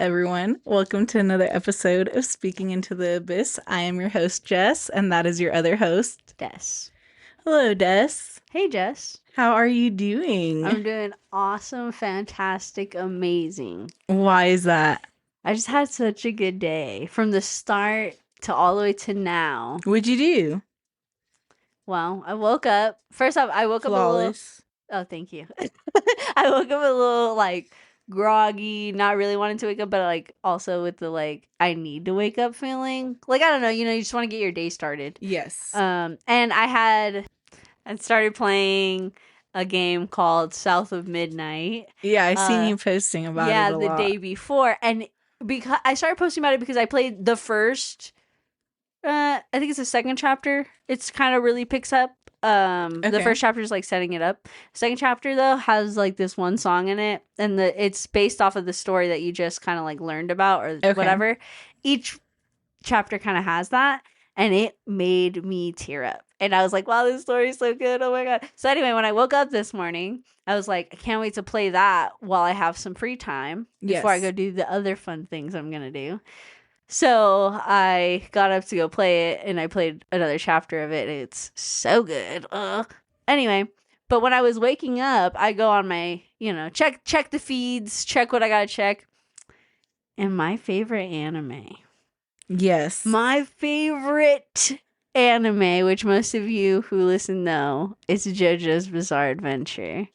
everyone. Welcome to another episode of Speaking into the Abyss. I am your host, Jess, and that is your other host. Des. Hello, Des. Hey, Jess. How are you doing? I'm doing awesome, fantastic, amazing. Why is that? I just had such a good day from the start to all the way to now. What'd you do? Well, I woke up. First off, I woke up a little. Flawless. Oh, thank you. I woke up a little groggy, not really wanting to wake up, but also with the I need to wake up feeling. I don't know, you just want to get your day started. Yes. And I started playing a game called South of Midnight. Yeah, I seen you posting about it a lot. Yeah, the day before. And because I started posting about it because I played the first, I think it's the second chapter. It's kind of really picks up. The first chapter is setting it up. Second chapter though has this one song in it, and it's based off of the story that you just kind of learned about or whatever. Each chapter kind of has that, and it made me tear up. And I was like, wow, this story is so good. Oh my God. So anyway, when I woke up this morning, I was like, I can't wait to play that while I have some free time before I go do the other fun things I'm going to do. So I got up to go play it, and I played another chapter of it. And it's so good. Anyway, but when I was waking up, I go on my, check the feeds, check what I got to check. And my favorite anime. Yes. My favorite anime, which most of you who listen know, is JoJo's Bizarre Adventure.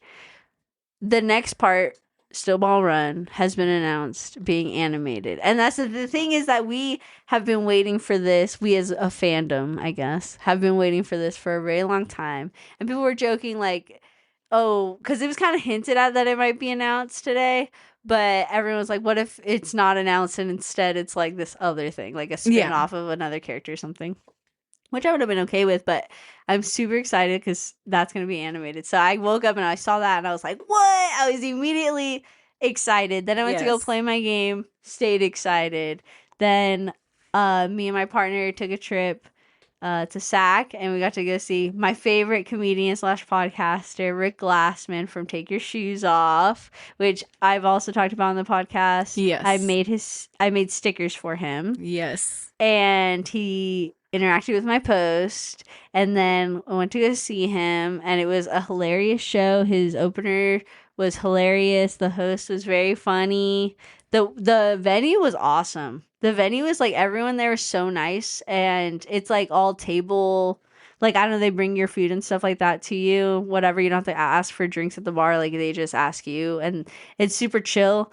The next part, Still Ball Run, has been announced being animated. And that's the thing is that we have been waiting for this. We as a fandom, I guess, have been waiting for this for a very long time. And people were joking because it was kind of hinted at that it might be announced today. But everyone was like, what if it's not announced and instead it's this other thing, a spin-off of another character or something? Which I would have been okay with, but I'm super excited because that's going to be animated. So I woke up and I saw that and I was like, what? I was immediately excited. Then I went to go play my game, stayed excited. Then me and my partner took a trip to SAC, and we got to go see my favorite comedian / podcaster, Rick Glassman from Take Your Shoes Off, which I've also talked about on the podcast. Yes. I made stickers for him. Yes. And he interacted with my post, and then I went to go see him, and it was a hilarious show. His opener was hilarious. The host was very funny. The venue was awesome. The venue was everyone there was so nice, and it's all table. I don't know, they bring your food and stuff like that to you. Whatever, you don't have to ask for drinks at the bar. They just ask you, and it's super chill.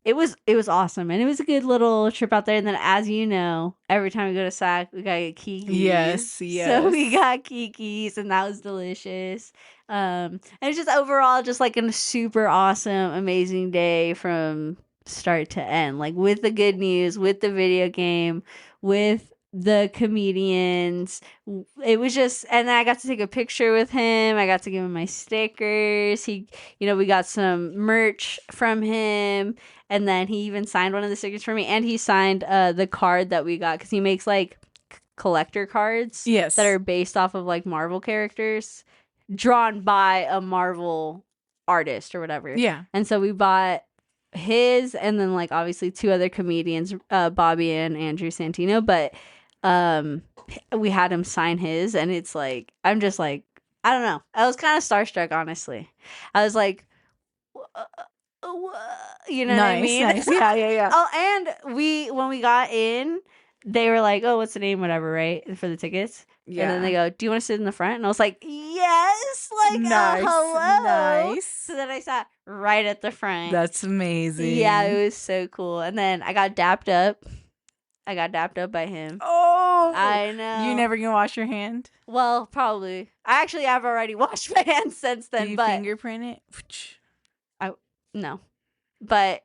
It was awesome, and it was a good little trip out there. And then, as you know, every time we go to SAC, we gotta get Kiki's. Yes. So we got Kiki's, and that was delicious. And it's just overall just a super awesome, amazing day from start to end. With the good news, with the video game, with the comedians. It was just, and then I got to take a picture with him. I got to give him my stickers. We got some merch from him, and then he even signed one of the stickers for me, and he signed the card that we got because he makes collector cards that are based off of Marvel characters drawn by a Marvel artist or whatever. Yeah. And so we bought his, and then obviously two other comedians, Bobby and Andrew Santino, but we had him sign his, and it's I'm just I don't know, I was kind of starstruck, honestly. I was what? You know what I mean? Nice. Yeah. Oh, and when we got in, they were oh, what's the name, whatever, right, for the tickets. Yeah. And then they go, do you want to sit in the front? And I was like, yes, nice. Hello. Nice. So then I sat right at the front. That's amazing. Yeah, it was so cool. And then I got dapped up. By him. Oh, I know. You never gonna wash your hand? Well, probably. I actually have already washed my hands since then. Do you but fingerprint it? No. But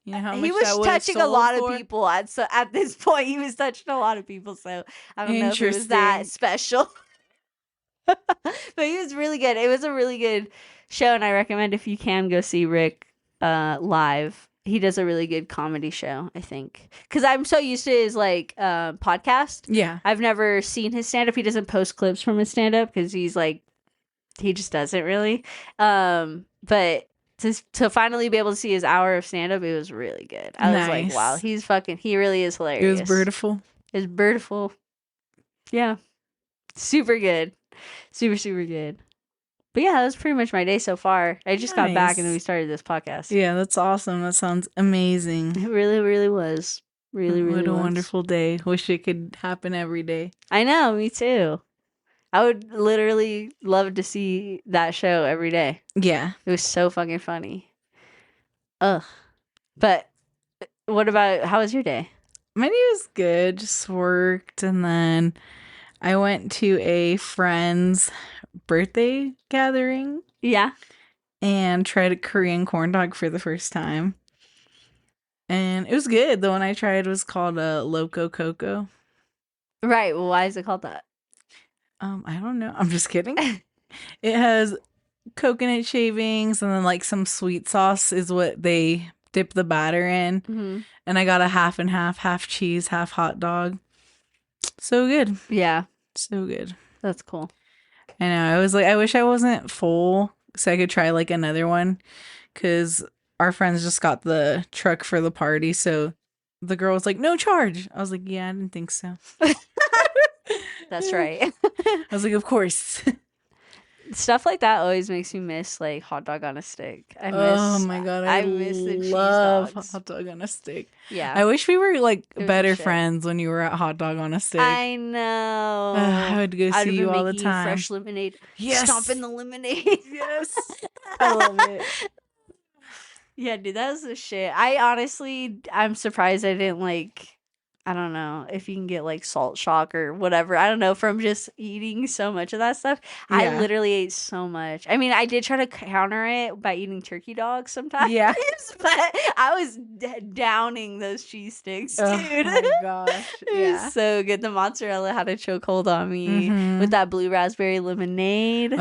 you know how much he was that touching a lot of people. So at this point, he was touching a lot of people. So I don't know if it was that special. But he was really good. It was a really good show, and I recommend if you can go see Rick live. He does a really good comedy show, I think. Because I'm so used to his podcast. Yeah. I've never seen his stand-up. He doesn't post clips from his stand-up because he's he just doesn't really. But to finally be able to see his hour of stand up, it was really good. I was like, wow, Nice. he really is It hilarious. was beautiful. It's beautiful. Yeah. Super good. Super, super good. But yeah, that was pretty much my day so far. I just got back and then we Nice. started this podcast. Yeah, that's awesome. That sounds amazing. It really, really was. Really, really What a was. wonderful day. Wish it could happen every day. I know, me too. I would literally love to see that show every day. Yeah. It was so fucking funny. Ugh. But what about, how was your day? My day was good. Just worked, and then I went to a friend's birthday gathering Yeah. and tried a Korean corn dog for the first time. And it was good. The one I tried was called a Loco Coco. Right. Well, why is it called that? I don't know. I'm just kidding. It has coconut shavings and then like some sweet sauce is what they dip the batter in. Mm-hmm. And I got a half and half cheese, half hot dog. So good. Yeah. So good. That's cool. I know. I was like, I wish I wasn't full so I could try like another one, because our friends just got the truck for the party. So the girl was like, no charge. I was like, yeah, I didn't think so. That's right. I was like, of course. Stuff like that always makes me miss like hot dog on a stick. I miss. Oh my god, I miss the cheese love dogs. hot dog on a stick. Yeah. I wish we were like was better the shit. friends when you were at hot dog on a stick. I know. I would go I'd see have you been all the making time. fresh lemonade. Yes. Stomping the lemonade. Yes. I love it. Yeah, dude, that was the shit. I'm surprised I didn't like, I don't know if you can get like salt shock or whatever. I don't know, from just eating so much of that stuff. I Yeah. literally ate so much. I mean, I did try to counter it by eating turkey dogs sometimes. Yeah. But I was downing those cheese sticks, dude. Oh my gosh. It Yeah. was so good. The mozzarella had a chokehold on me Mhm. with that blue raspberry lemonade.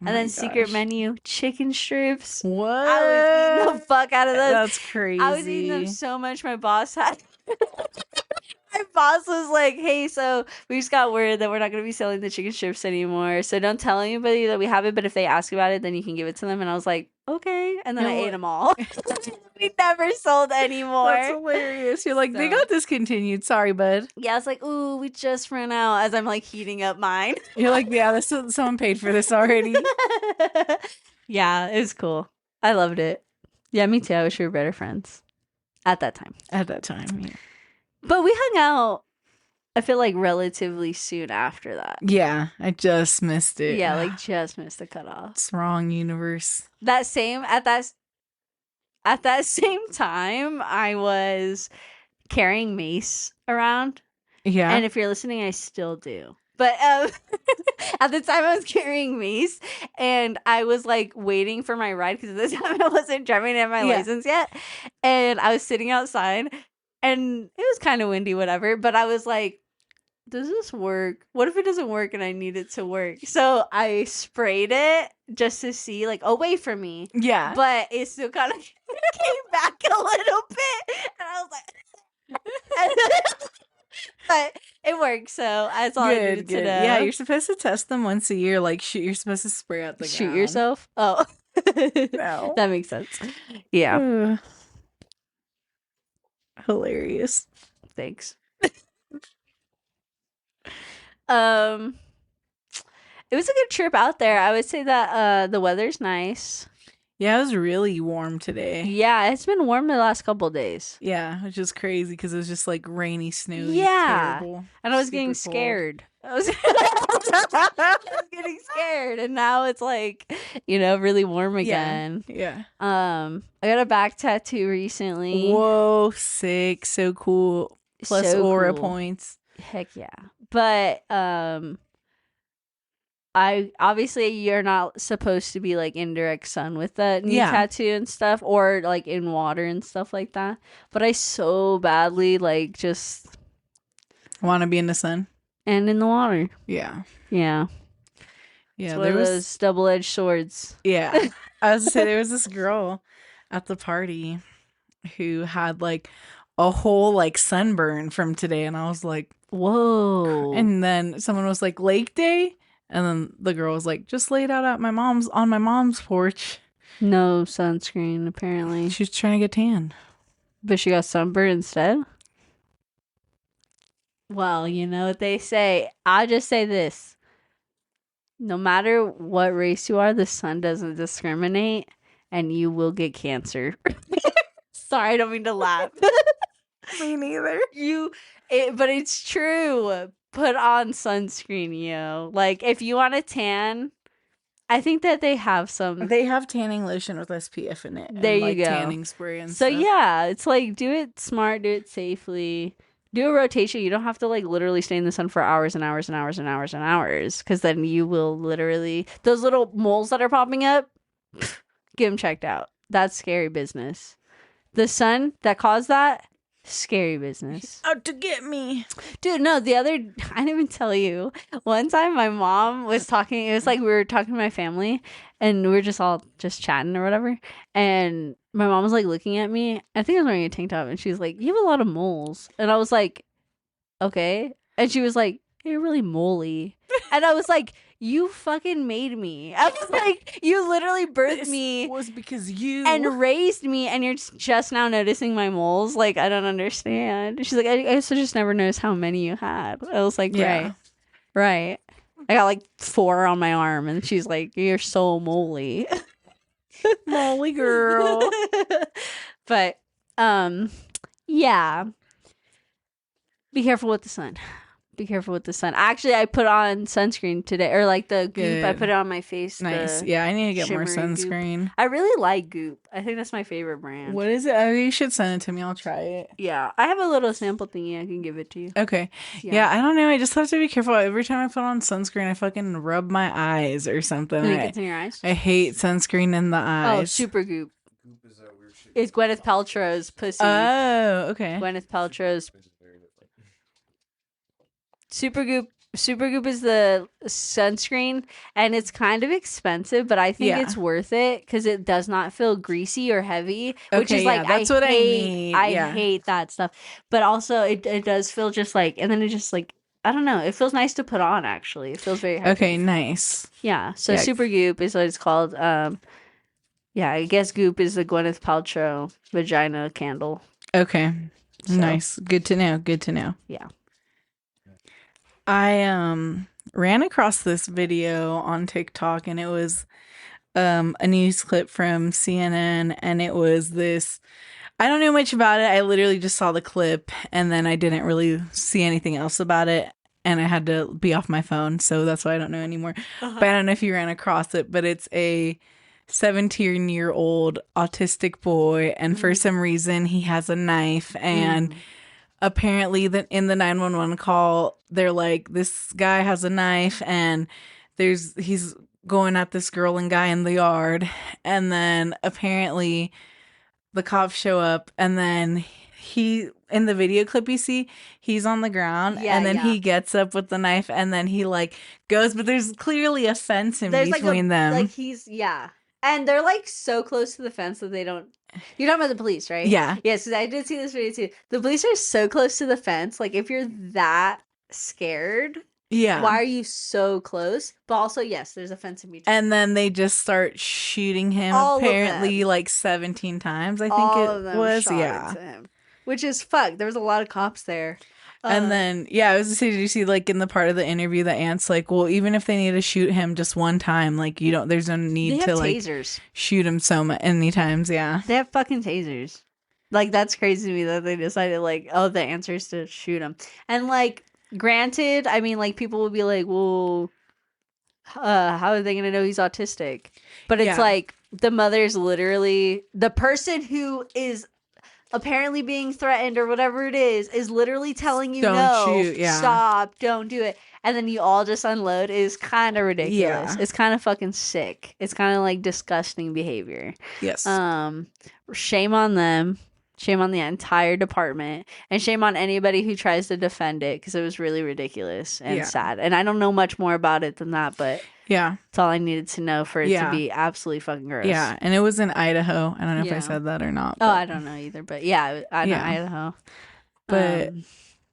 And And then secret menu chicken strips. What? I was eating the fuck out of those. That's crazy. I was eating them so much. My boss had. My boss was like, "Hey, so we just got word that we're not going to be selling the chicken strips anymore. So don't tell anybody that we have it. But if they ask about it, then you can give it to them." And I was like, "Okay." And then I ate them all. We never sold anymore. That's hilarious. You're like, they So- got discontinued. Sorry, bud. Yeah, I was like, "Ooh, we just ran out." As I'm like heating up mine. You're like, yeah, someone paid for this already. Yeah, it was cool. I loved it. Yeah, me too. I wish we were better friends at that time. At that time. Yeah. But we hung out, I feel like, relatively soon after that. Yeah, I just missed it. Yeah, like just missed the cutoff. It's wrong universe. At that same time, I was carrying mace around. Yeah. And if you're listening, I still do. But at the time, I was carrying mace, and I was like waiting for my ride because at this time I wasn't driving and had my Yeah. license yet. And I was sitting outside, and it was kind of windy, whatever. But I was like, does this work? What if it doesn't work and I need it to work? So I sprayed it just to see, like, away from me. Yeah. But it still kind of came back a little bit. And I was like, but it worked. So that's all I needed to know. Yeah, you're supposed to test them once a year. Like, you're supposed to spray out the Shoot ground. yourself. Oh, No. that makes sense. Yeah. Hilarious. Thanks. It was a good trip out there. I would say that the weather's nice. Yeah, it was really warm today. Yeah, it's been warm the last couple days. Yeah, which is crazy because it was just like rainy, snowy. Yeah. Terrible. And I was Super getting cold. scared. I was getting scared, and now it's like, really warm again. Yeah. I got a back tattoo recently. Whoa, sick. So cool. Plus So aura cool. points. Heck yeah. But I obviously, you're not supposed to be like in direct sun with that new Yeah. tattoo and stuff, or like in water and stuff like that. But I so badly like just Want to be in the sun? and in the water. Yeah. Yeah. Yeah. It's one There of was. those double-edged swords. Yeah. I was gonna say there was this girl at the party who had like a whole like sunburn from today, and I was like, Whoa. and then someone was like, Lake Day, and then the girl was like, just laid out at on my mom's porch. No sunscreen, apparently. She's trying to get tan. But she got sunburn instead? Well, you know what they say. I'll just say this. No matter what race you are, the sun doesn't discriminate, and you will get cancer. Sorry, I don't mean to laugh. Me neither. But it's true. Put on sunscreen, yo. Like, if you want a tan, I think that they have some. They have tanning lotion with SPF in it. There and, you like, go. Tanning spray and So stuff. yeah, it's like, do it smart, do it safely. Do a rotation. You don't have to like literally stay in the sun for hours and hours and hours and hours and hours, because then you will literally, those little moles that are popping up, get them checked out. That's scary business. The sun that caused that, scary business. Out to get me. Dude, no, I didn't even tell you. One time my mom was talking, it was like we were talking to my family and we were just all just chatting or whatever. And my mom was like looking at me. I think I was wearing a tank top and she was like, "You have a lot of moles." And I was like, "Okay." And she was like, "You're really moly." And I was like, "You fucking made me." I was like, "You literally birthed me was because you and raised me, and you're just now noticing my moles. Like, I don't understand." She's like, I guess I just never noticed how many you had." I was like, Yeah. right. I got like 4 on my arm, and she's like, "You're so moly." Molly girl. But, yeah. Be careful with the sun. Be careful with the sun. Actually, I put on sunscreen today, or like the Goop. I Good. put it on my face. Nice. Yeah, I need to get more shimmery Goop. sunscreen. I really like Goop. I think that's my favorite brand. What is it? Oh, you should send it to me. I'll try it. Yeah, I have a little sample thingy. I can give it to you. Okay. Yeah, I don't know. I just have to be careful. Every time I put on sunscreen, I fucking rub my eyes or something. And it gets in your eyes. I hate sunscreen in the eyes. Oh, Super Goop. It's Gwyneth Paltrow's pussy. Oh, okay. Gwyneth Paltrow's Super Goop. Super Goop is the sunscreen, and it's kind of expensive, but I think it's worth it because it does not feel greasy or heavy, which is like that's what I need. I hate that stuff, but also it does feel just like, and then it just like, I don't know, it feels nice to put on. Actually, it feels very heavy. Okay, nice. Yeah, so Super Goop is what it's called. Yeah, I guess Goop is the Gwyneth Paltrow vagina candle. Okay, So, nice. Good to know. Good to know. Yeah. I ran across this video on TikTok, and it was a news clip from CNN, and it was this. I don't know much about it. I literally just saw the clip, and then I didn't really see anything else about it, and I had to be off my phone, so that's why I don't know anymore. But I don't know if you ran across it, but it's a 17-year-old autistic boy, and for some reason he has a knife, and apparently that in the 911 call, they're like, this guy has a knife, and he's going at this girl and guy in the yard, and then apparently the cops show up, and then in the video clip you see, he's on the ground, and then he gets up with the knife, and then he like goes, but there's clearly a fence in between them. Like and they're like so close to the fence that they don't. You're talking about the police, right? Yeah. Yes, I did see this video too. The police are so close to the fence. Like, if you're that scared, Yeah. why are you so close? But also, yes, there's a fence in between. And then they just start shooting him, apparently like 17 times, I think it was. Yeah. Him, which is fuck. There was a lot of cops there. And then, I was just saying, did you see like in the part of the interview that Ant's like, well, even if they need to shoot him just one time, like there's no need to like tasers. Shoot him many times. Yeah. They have fucking tasers. Like, that's crazy to me that they decided like, oh, the answer is to shoot him. And like, granted, I mean, like, people will be like, well, how are they going to know he's autistic? But it's like, the mother's literally, the person who is apparently being threatened or whatever it is literally telling you, don't shoot, stop, don't do it. And then you all just unload is kind of ridiculous. Yeah. It's kind of fucking sick. It's kind of like disgusting behavior. Yes. Shame on them. Shame on the entire department, and shame on anybody who tries to defend it, because it was really ridiculous and sad. And I don't know much more about it than that, but that's all I needed to know for it to be absolutely fucking gross. Yeah, and it was in Idaho. I don't know if I said that or not. Oh, I don't know either, but I know Idaho. But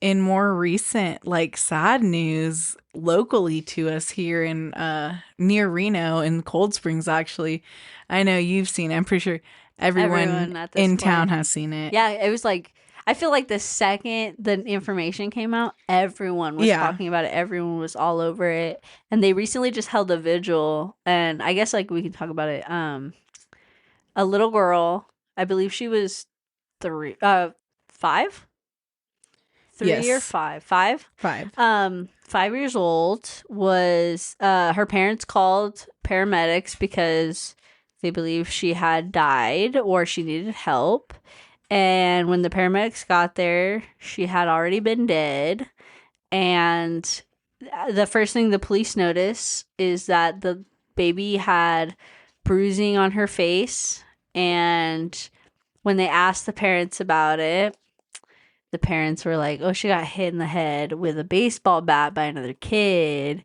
in more recent, like, sad news locally to us here in near Reno in Cold Springs, actually. I know you've seen it. I'm pretty sure everyone Everyone at this in town point. has seen it. Yeah, it was like, I feel like the second the information came out, everyone was Yeah. talking about it. Everyone was all over it. And they recently just held a vigil, and I guess like we can talk about it. A little girl, I believe she was 5? 3 or Yes. 5? 5. 5 years old, was her parents called paramedics because they believe she had died or she needed help. And when the paramedics got there, she had already been dead. And the first thing the police notice is that the baby had bruising on her face. And when they asked the parents about it, the parents were like, oh, she got hit in the head with a baseball bat by another kid.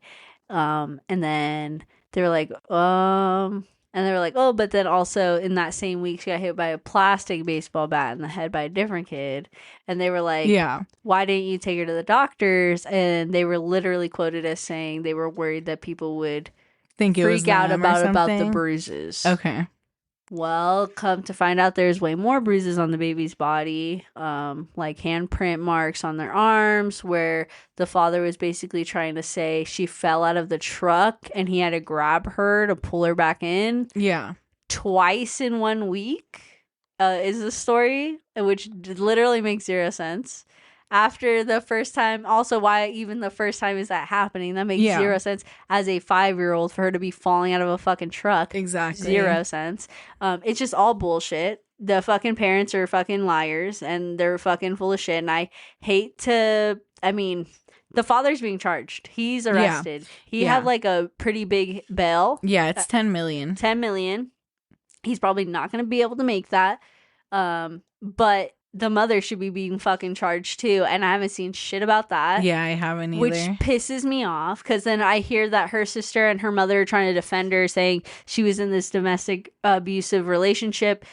And then they were like, oh, but then also in that same week, she got hit by a plastic baseball bat in the head by a different kid. And they were like, Yeah. why didn't you take her to the doctors? And they were literally quoted as saying they were worried that people would Think it was freak out them or about the something? bruises. Okay. Well, come to find out, there's way more bruises on the baby's body, like handprint marks on their arms, where the father was basically trying to say she fell out of the truck and he had to grab her to pull her back in. Yeah. Twice in 1 week is the story, which literally makes zero sense. After the first time, also why even the first time is that happening? That makes zero sense as a 5-year-old for her to be falling out of a fucking truck. Exactly. Zero sense. It's just all bullshit. The fucking parents are fucking liars and they're fucking full of shit. And I hate to, I mean, the father's being charged. He's arrested. He had like a pretty big bail. Yeah, it's 10 million. 10 million. He's probably not going to be able to make that. But the mother should be being fucking charged too, and I haven't seen shit about that. Yeah, I haven't either. Which pisses me off, because then I hear that her sister and her mother are trying to defend her, saying she was in this domestic abusive relationship.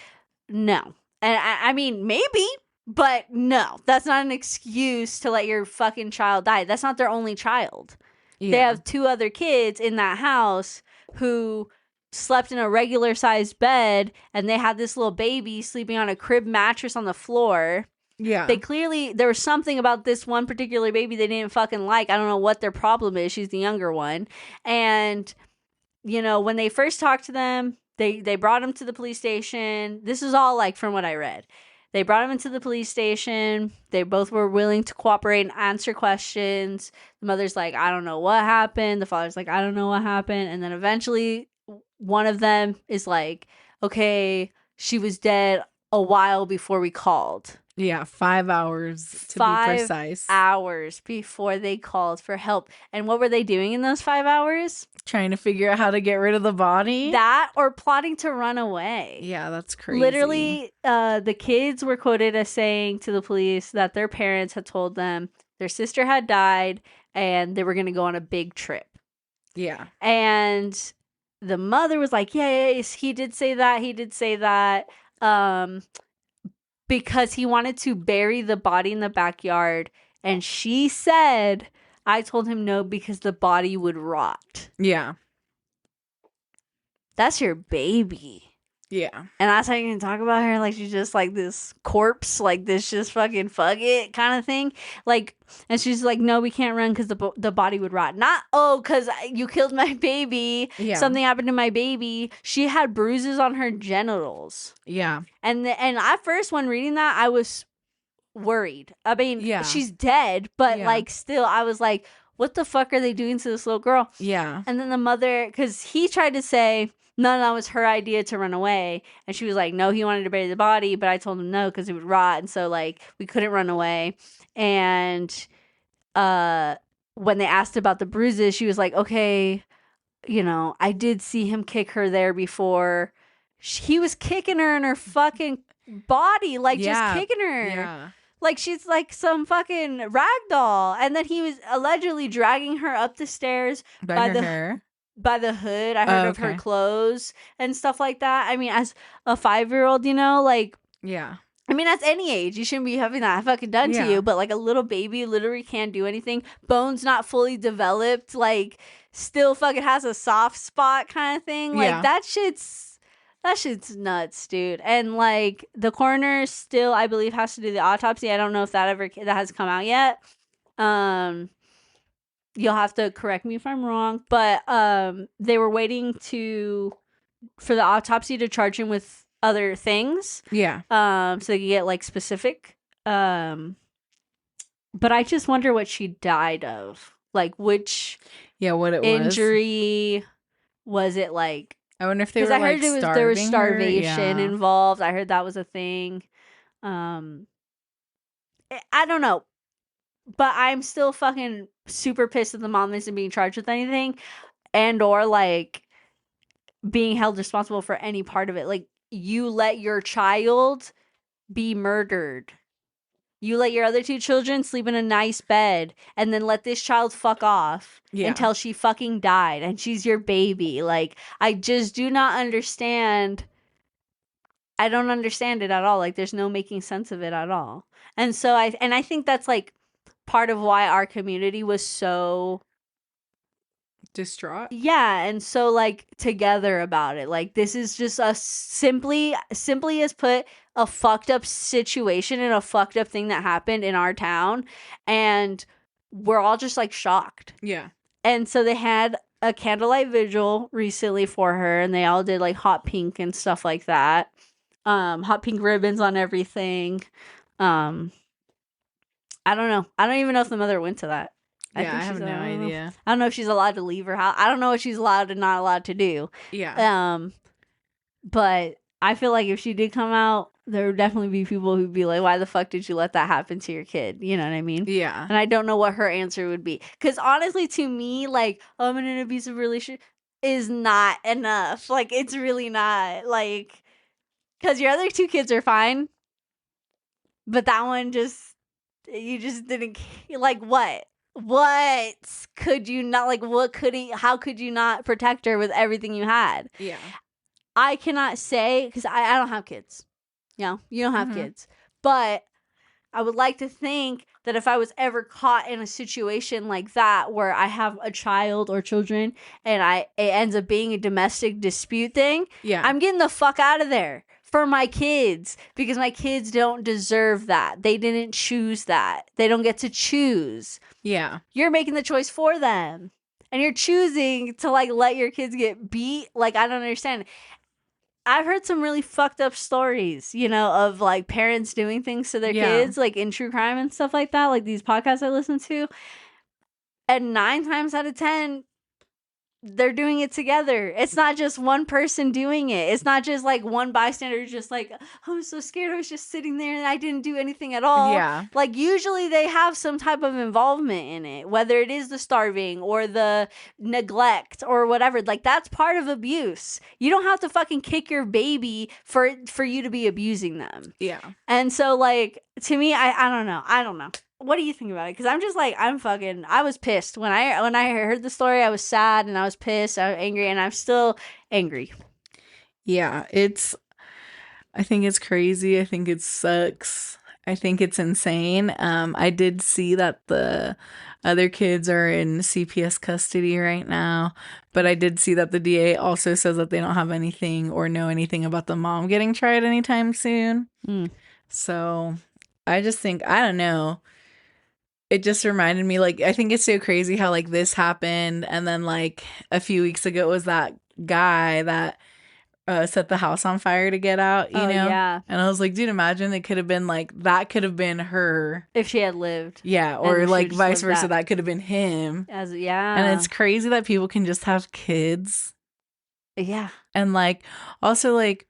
No. And I mean, maybe, but no. That's not an excuse to let your fucking child die. That's not their only child. Yeah. They have 2 other kids in that house who slept in a regular sized bed, and they had this little baby sleeping on a crib mattress on the floor. Yeah. They clearly, there was something about this one particular baby they didn't fucking like. I don't know what their problem is. She's the younger one. And, you know, when they first talked to them, they brought him to the police station. This is all like from what I read. They brought him into the police station. They both were willing to cooperate and answer questions. The mother's like, I don't know what happened. The father's like, I don't know what happened. And then eventually one of them is like, okay, she was dead a while before we called. Yeah, 5 hours to be precise. 5 hours before they called for help. And what were they doing in those 5 hours? Trying to figure out how to get rid of the body. That or plotting to run away. Yeah, that's crazy. Literally, the kids were quoted as saying to the police that their parents had told them their sister had died and they were going to go on a big trip. Yeah. And the mother was like, yes, he did say that. Because he wanted to bury the body in the backyard. And she said, I told him no because the body would rot. Yeah. That's your baby. Yeah. And that's how you can talk about her like she's just like this corpse, like this just fucking fuck it kind of thing. Like, and she's like, no, we can't run because the body would rot. Not, oh, because you killed my baby. Yeah. Something happened to my baby. She had bruises on her genitals. Yeah. And at first when reading that, I was worried. I mean, Yeah. she's dead, but like still, I was like, what the fuck are they doing to this little girl? Yeah. And then the mother, because he tried to say, no, that was her idea to run away. And she was like, no, he wanted to bury the body, but I told him no because it would rot. And so, like, we couldn't run away. And when they asked about the bruises, she was like, okay, you know, I did see him kick her there before. He was kicking her in her fucking body, like just kicking her. Yeah. Like she's like some fucking rag doll. And then he was allegedly dragging her up the stairs By her hair. by the hood. I heard of her clothes and stuff like that. I mean, as a 5-year-old, you know, like, yeah, I mean, that's any age. You shouldn't be having that fucking done to Yeah. you. But like a little baby literally can't do anything. Bones not fully developed. Like still fucking has a soft spot kind of thing. Like Yeah. that shit's nuts, dude. And like the coroner still, I believe, has to do the autopsy. I don't know if that has come out yet. You'll have to correct me if I'm wrong, but they were waiting for the autopsy to charge him with other things. Yeah. So they could get like specific. But I just wonder what she died of. Like which What it injury was it like? I wonder if they were Because I heard like there was starving her. starvation involved. I heard that was a thing. I don't know. But I'm still fucking super pissed that the mom isn't being charged with anything and or like being held responsible for any part of it. Like you let your child be murdered. You let your other two children sleep in a nice bed and then let this child fuck off until she fucking died and she's your baby. Like I just do not understand. I don't understand it at all. Like there's no making sense of it at all. And so I think that's like part of why our community was so distraught. Yeah, and so like together about it. Like this is just a simply as put a fucked up situation and a fucked up thing that happened in our town and we're all just like shocked. Yeah. And so they had a candlelight vigil recently for her and they all did like hot pink and stuff like that. Hot pink ribbons on everything. I don't know. I don't even know if the mother went to that. I have no idea. I don't know if she's allowed to leave her house. I don't know what she's allowed and not allowed to do. Yeah. But I feel like if she did come out, there would definitely be people who'd be like, why the fuck did you let that happen to your kid? You know what I mean? Yeah. And I don't know what her answer would be. Because honestly, to me, like, oh, I'm in an abusive relationship is not enough. Like, it's really not. Like, because your other two kids are fine. But that one you just didn't, like, what could you not, like, how could you not protect her with everything you had? Yeah. I cannot say, because I don't have kids. You know, you don't have kids. But I would like to think that if I was ever caught in a situation like that where I have a child or children and it ends up being a domestic dispute thing, I'm getting the fuck out of there for my kids because my kids don't deserve that. They didn't choose that. They don't get to choose. Yeah. You're making the choice for them. And you're choosing to like let your kids get beat. Like, I don't understand. I've heard some really fucked up stories, you know, of like parents doing things to their kids, like in true crime and stuff like that, like these podcasts I listen to. And 9 times out of 10, they're doing it together. It's not just one person doing it. It's not just like one bystander just like, oh, I'm so scared. I was just sitting there and I didn't do anything at all. Yeah. Like usually they have some type of involvement in it, whether it is the starving or the neglect or whatever. Like that's part of abuse. You don't have to fucking kick your baby for you to be abusing them. Yeah. And so like to me, I don't know. I don't know. What do you think about it? Because I'm just like, I was pissed. When I heard the story, I was sad and I was pissed. I was angry and I'm still angry. Yeah, I think it's crazy. I think it sucks. I think it's insane. I did see that the other kids are in CPS custody right now, but I did see that the DA also says that they don't have anything or know anything about the mom getting tried anytime soon. So I just think, I don't know. It just reminded me, like, I think it's so crazy how, like, this happened. And then, like, a few weeks ago, it was that guy that set the house on fire to get out, you know? Yeah. And I was like, dude, imagine it could have been, like, that could have been her. If she had lived. Yeah. Or, like, vice versa. That could have been him. Yeah. And it's crazy that people can just have kids. Yeah. And, like, also, like,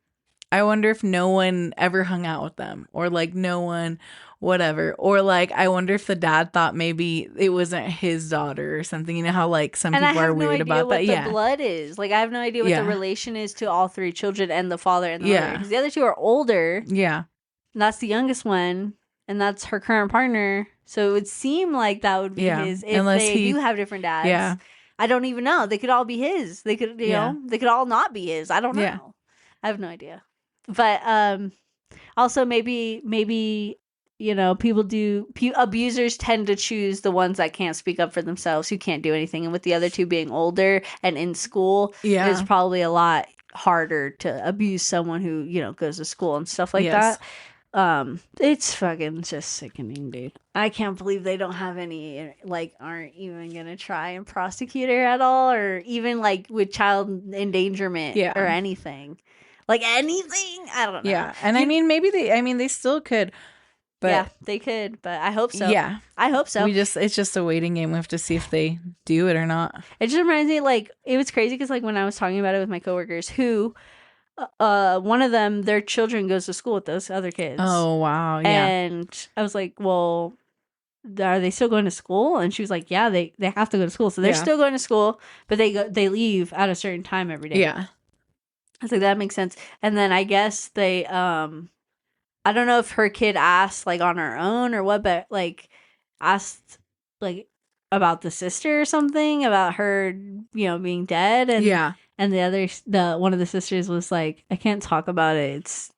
I wonder if no one ever hung out with them or, like, no one... whatever. Or like I wonder if the dad thought maybe it wasn't his daughter or something. You know how like some people are weird about that. The blood is like I have no idea what the relation is to all 3 children and the father and the mother because the other 2 are older. Yeah, and that's the youngest one, and that's her current partner. So it would seem like that would be his if unless they do have different dads. Yeah, I don't even know. They could all be his. They could you know they could all not be his. I don't know. I have no idea. But Also, maybe abusers tend to choose the ones that can't speak up for themselves, who can't do anything, and with the other two being older and in school, it's Yeah. probably a lot harder to abuse someone who goes to school and stuff like Yes. that. It's fucking just sickening, dude. I can't believe they don't have any, like, aren't even gonna try and prosecute her at all, or even like with child endangerment Yeah. or anything. Like anything? I don't know. Yeah. And I mean, they still could, but yeah, they could, but I hope so. yeah, I hope so. it's just a waiting game. We have to see if they do it or not. It just reminds me, like, it was crazy because, like, when I was talking about it with my coworkers, who, one of them, their children goes to school with those other kids. Oh, wow. Yeah. And I was like, well, are they still going to school? And she was like, yeah, they have to go to school. So they're Yeah. still going to school, but they leave at a certain time every day. Yeah. I was like, that makes sense. And then I guess they, I don't know if her kid asked, like, on her own or what, but, like, asked, like, about the sister or something, about her, being dead. And Yeah. and one of the sisters was like, I can't talk about it.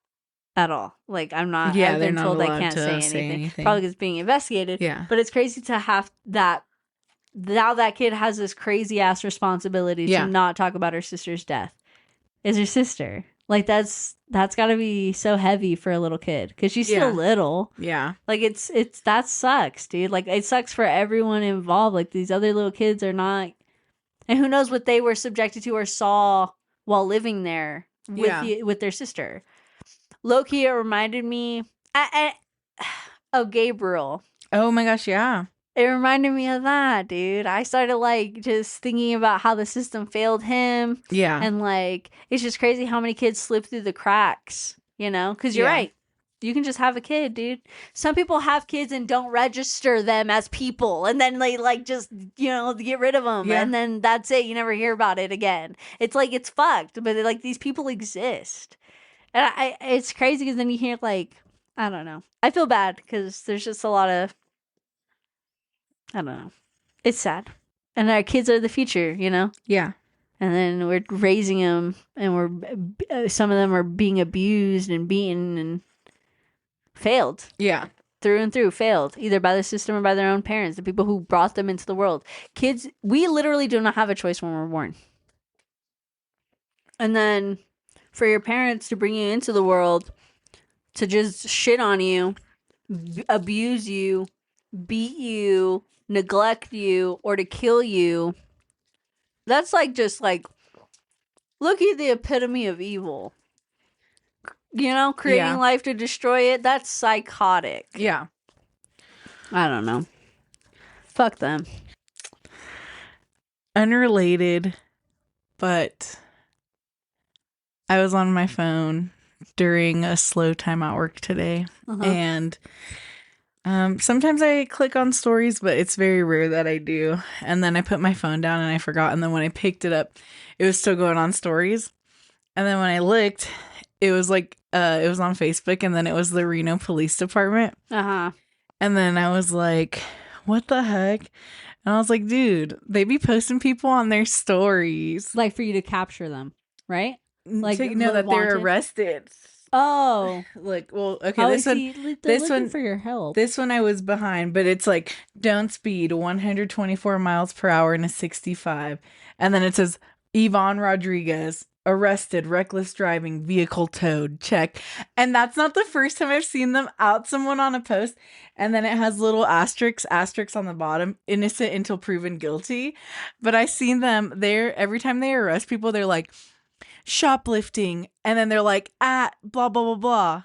At all. Like, I'm not, Yeah, I've they're been not told I allowed can't to say say anything. anything. Probably because it's being investigated. Yeah. But it's crazy to have that, now that kid has this crazy ass responsibility Yeah. to not talk about her sister's death. Is her sister. Like, that's gotta be so heavy for a little kid. Because she's still Yeah. little. Yeah. Like, it's that sucks, dude. Like, it sucks for everyone involved. Like, these other little kids are not, and who knows what they were subjected to or saw while living there with their sister. Low-key, it reminded me of Gabriel. Oh my gosh, yeah. It reminded me of that, dude. I started, like, just thinking about how the system failed him. Yeah. And, like, it's just crazy how many kids slip through the cracks, Because you're Yeah. right. You can just have a kid, dude. Some people have kids and don't register them as people. And then they, like, just, get rid of them. Yeah. And then that's it. You never hear about it again. It's like, it's fucked. But, like, these people exist. And it's crazy because then you hear, like, I don't know. I feel bad because there's just a lot of, I don't know. It's sad. And our kids are the future, Yeah. And then we're raising them, and some of them are being abused and beaten and failed. Yeah. Through and through, failed. Either by the system or by their own parents, the people who brought them into the world. Kids, we literally do not have a choice when we're born. And then for your parents to bring you into the world, to just shit on you, abuse you, beat you, neglect you, or to kill you, that's like, just like, look at the epitome of evil. Creating life to destroy it, that's psychotic. Yeah. I don't know. Fuck them. Unrelated, but I was on my phone during a slow time at work today, and sometimes I click on stories, but it's very rare that I do. And then I put my phone down and I forgot, and then when I picked it up, it was still going on stories. And then when I looked, it was like it was on Facebook, and then it was the Reno Police Department. Uh-huh. And then I was like, what the heck? And I was like, dude, they be posting people on their stories. Like, for you to capture them, right? Like, to know that they're arrested. Oh. Like, well, okay, this one for your help. This one I was behind, but it's like, don't speed 124 miles per hour in a 65. And then it says, Yvonne Rodriguez, arrested, reckless driving, vehicle towed, check. And that's not the first time I've seen them out someone on a post. And then it has little asterisks on the bottom, innocent until proven guilty. But I seen them there every time they arrest people, they're like, shoplifting, and then they're like, at blah blah blah blah,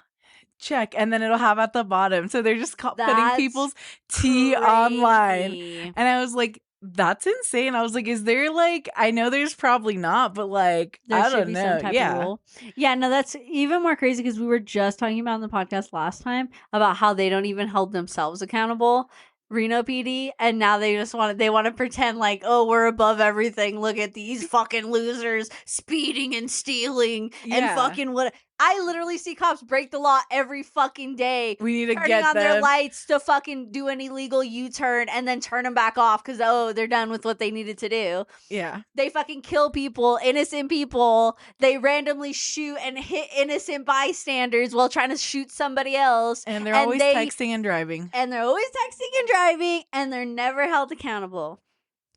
check, and then it'll have at the bottom, so they're just putting people's tea online. And I was like, that's insane. I was like, is there, like, I know there's probably not, but like, there I should don't be know. Some type of rule. Yeah, no, that's even more crazy because we were just talking about in the podcast last time about how they don't even hold themselves accountable, Reno PD, and now they want to pretend like, oh, we're above everything. Look at these fucking losers speeding and stealing and fucking what. I literally see cops break the law every fucking day. We need to Turning get on their them. lights to fucking do an illegal U-turn and then turn them back off because, oh, they're done with what they needed to do. Yeah. They fucking kill people, innocent people. They randomly shoot and hit innocent bystanders while trying to shoot somebody else. And they're always texting and driving. And they're always texting and driving, and they're never held accountable.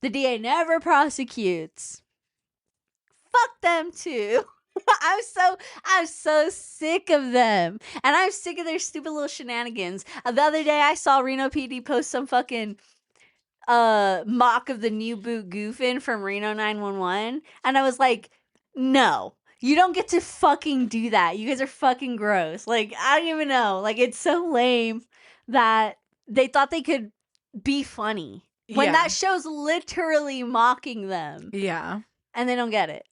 The DA never prosecutes. Fuck them too. I'm so sick of them. And I'm sick of their stupid little shenanigans. The other day I saw Reno PD post some fucking mock of the new boot goofing from Reno 911. And I was like, no, you don't get to fucking do that. You guys are fucking gross. Like, I don't even know. Like, it's so lame that they thought they could be funny when that show's literally mocking them. Yeah. And they don't get it.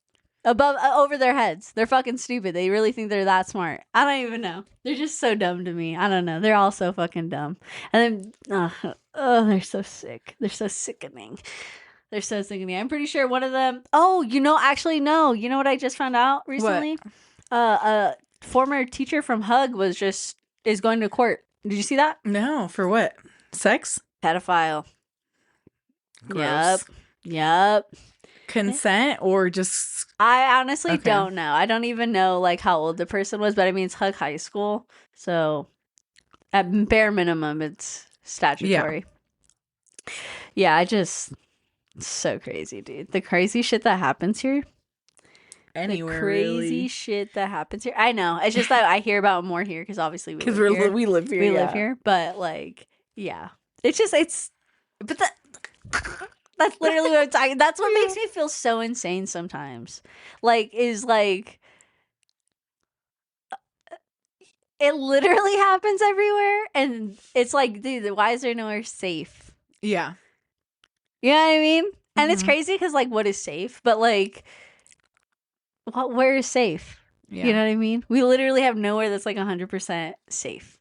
Over their heads. They're fucking stupid. They really think they're that smart. I don't even know. They're just so dumb to me. I don't know. They're all so fucking dumb. And then, they're so sick. They're so sickening. They're so sickening. I'm pretty sure one of them, actually, no. You know what I just found out recently? What? A former teacher from Hug is going to court. Did you see that? No. For what? Sex? Pedophile. Gross. Yep. Consent or just... I honestly don't know. I don't even know like how old the person was, but I mean it's Hug High School, so at bare minimum it's statutory. Yeah, it's so crazy, dude. The crazy shit that happens here. Anywhere, the crazy shit that happens here. I know. It's just that I hear about more here because obviously we live here. We live here. We live here, but like, yeah, but that's literally what I'm talking. That's what makes me feel so insane sometimes. Like, is like, it literally happens everywhere. And it's like, dude, why is there nowhere safe? Yeah. You know what I mean? And it's crazy because, like, what is safe? But, like, where is safe? Yeah. You know what I mean? We literally have nowhere that's, like, 100% safe.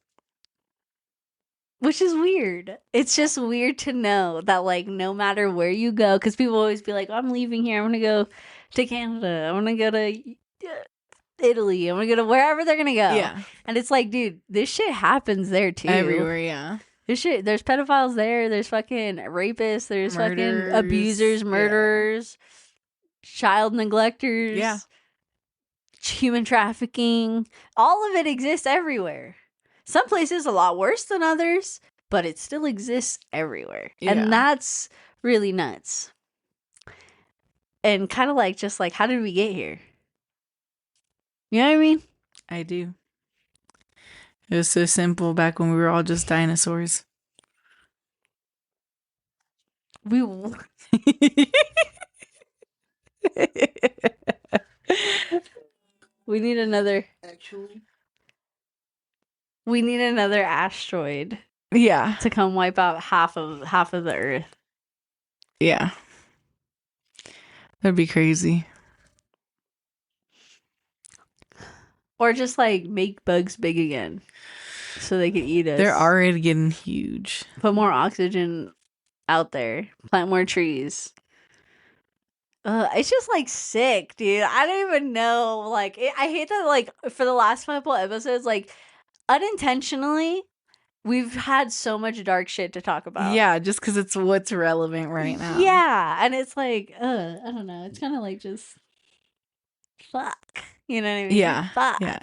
Which is weird. It's just weird to know that, like, no matter where you go, because people always be like, I'm leaving here. I'm going to go to Canada. I'm going to go to Italy. I'm going to go to wherever they're going to go. Yeah. And it's like, dude, this shit happens there, too. Everywhere, yeah. There's pedophiles there. There's fucking rapists. There's fucking abusers, murderers, child neglectors. Yeah. Human trafficking. All of it exists everywhere. Some places a lot worse than others, but it still exists everywhere. Yeah. And that's really nuts. And kind of like, just like, how did we get here? You know what I mean? I do. It was so simple back when we were all just dinosaurs. We need another... Actually... We need another asteroid. Yeah. To come wipe out half of the Earth. Yeah. That'd be crazy. Or just like make bugs big again. So they can eat us. They're already getting huge. Put more oxygen out there. Plant more trees. It's just like sick, dude. I don't even know. Like, I hate that, like, for the last couple episodes, like, unintentionally, we've had so much dark shit to talk about. Yeah, just because it's what's relevant right now. Yeah, and it's like, I don't know. It's kind of like just, fuck. You know what I mean? Yeah. Fuck. Yeah.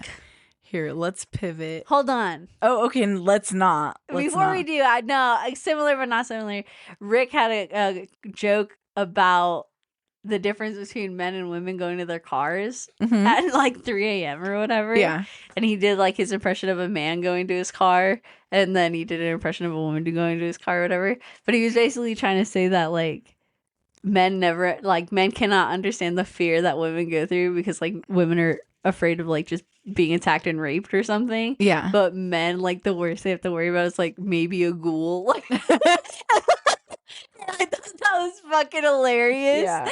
Here, let's pivot. Hold on. Oh, okay. Let's not. Before we do, I know, similar but not similar. Rick had a joke about the difference between men and women going to their cars at like 3 a.m. or whatever. Yeah. And he did like his impression of a man going to his car, and then he did an impression of a woman going to his car or whatever. But he was basically trying to say that like men cannot understand the fear that women go through because like women are afraid of like just being attacked and raped or something. Yeah. But men, like, the worst they have to worry about is like maybe a ghoul. Like, I thought that was fucking hilarious. Yeah.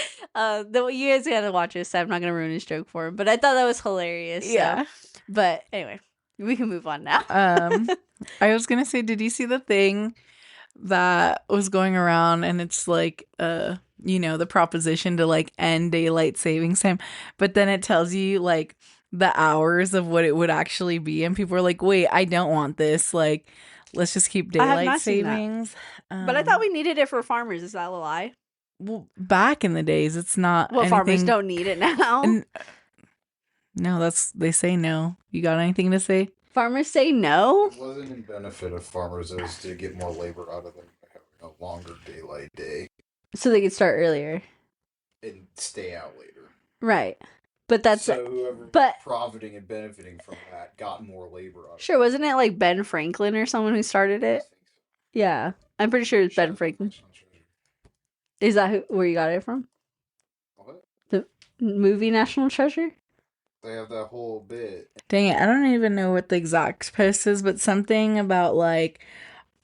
You guys gotta watch this. So I'm not gonna ruin his joke for him, but I thought that was hilarious. Yeah. So. But anyway, we can move on now. I was gonna say, did you see the thing that was going around, and it's like the proposition to like end daylight savings time, but then it tells you like the hours of what it would actually be, and people were like, "Wait, I don't want this. Like, let's just keep I have daylight not seen that. savings." But I thought we needed it for farmers. Is that a lie? well, back in the days, it's not. Well, farmers anything- don't need it now. and- no, they say no. You got anything to say? Farmers say no. It wasn't in benefit of farmers as to get more labor out of them by having a longer daylight day So they could start earlier. and stay out later. Right. But that's so whoever but- profiting and benefiting from that got more labor out of sure, wasn't it like Ben Franklin or someone who started it? Yeah. I'm pretty sure it's Ben Franklin. Is that where you got it from? What? The movie National Treasure? They have that whole bit. Dang it, I don't even know what the exact post is, but something about like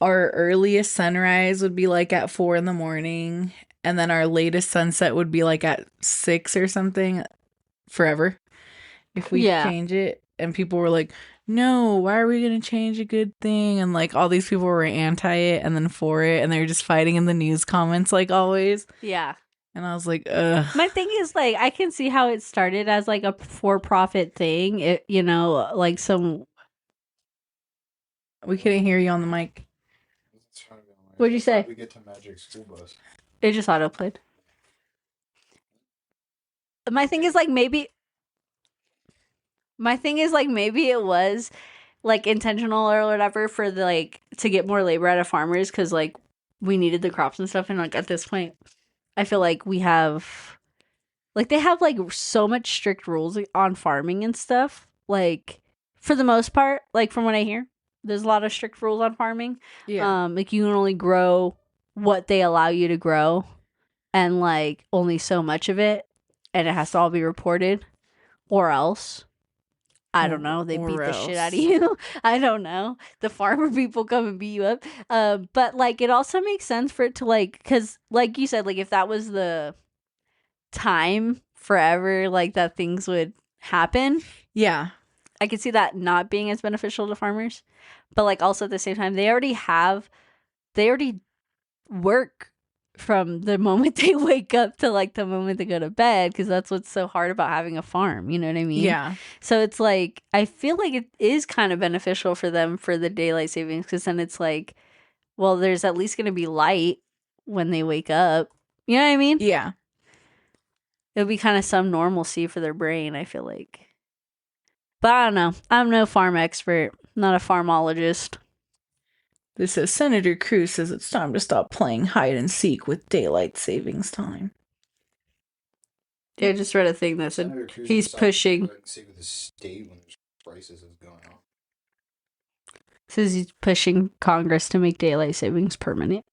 our earliest sunrise would be like at 4 a.m, and then our latest sunset would be like at 6 or something forever if we change it. And people were like, no, why are we gonna change a good thing? And like all these people were anti it and then for it, and they were just fighting in the news comments like always. Yeah. And I was like, ugh. My thing is, like, I can see how it started as, like, a for-profit thing. It, you know, like some... We couldn't hear you on the mic. What'd you say? We get to Magic School Bus. It just autoplayed. My thing is, like, maybe... My thing is, like, maybe it was, like, intentional or whatever for, the, like, to get more labor out of farmers because, like, we needed the crops and stuff. And, like, at this point... I feel like we have, like, they have, like, so much strict rules on farming and stuff. Like, for the most part, like, from what I hear, there's a lot of strict rules on farming. Yeah. Like, you can only grow what they allow you to grow and, like, only so much of it. And it has to all be reported or else. I don't know. They Or beat the else. shit out of you. I don't know. The farmer people come and beat you up. But like, it also makes sense for it to like, because like you said, like if that was the time forever, like that things would happen. Yeah. I could see that not being as beneficial to farmers. But like also at the same time, they already work from the moment they wake up to like the moment they go to bed, because that's what's so hard about having a farm, you know what I mean? Yeah. So it's like I feel like it is kind of beneficial for them for the daylight savings, because then it's like, well, there's at least going to be light when they wake up, you know what I mean? Yeah. It'll be kind of some normalcy for their brain, I feel like. But I don't know, I'm no farm expert, not a farmologist. This says Senator Cruz says it's time to stop playing hide and seek with daylight savings time. Yeah, I just read a thing that said Senator Cruz he's decided to pushing. go ahead and save the state when there's crisis is going on. Says he's pushing Congress to make daylight savings permanent.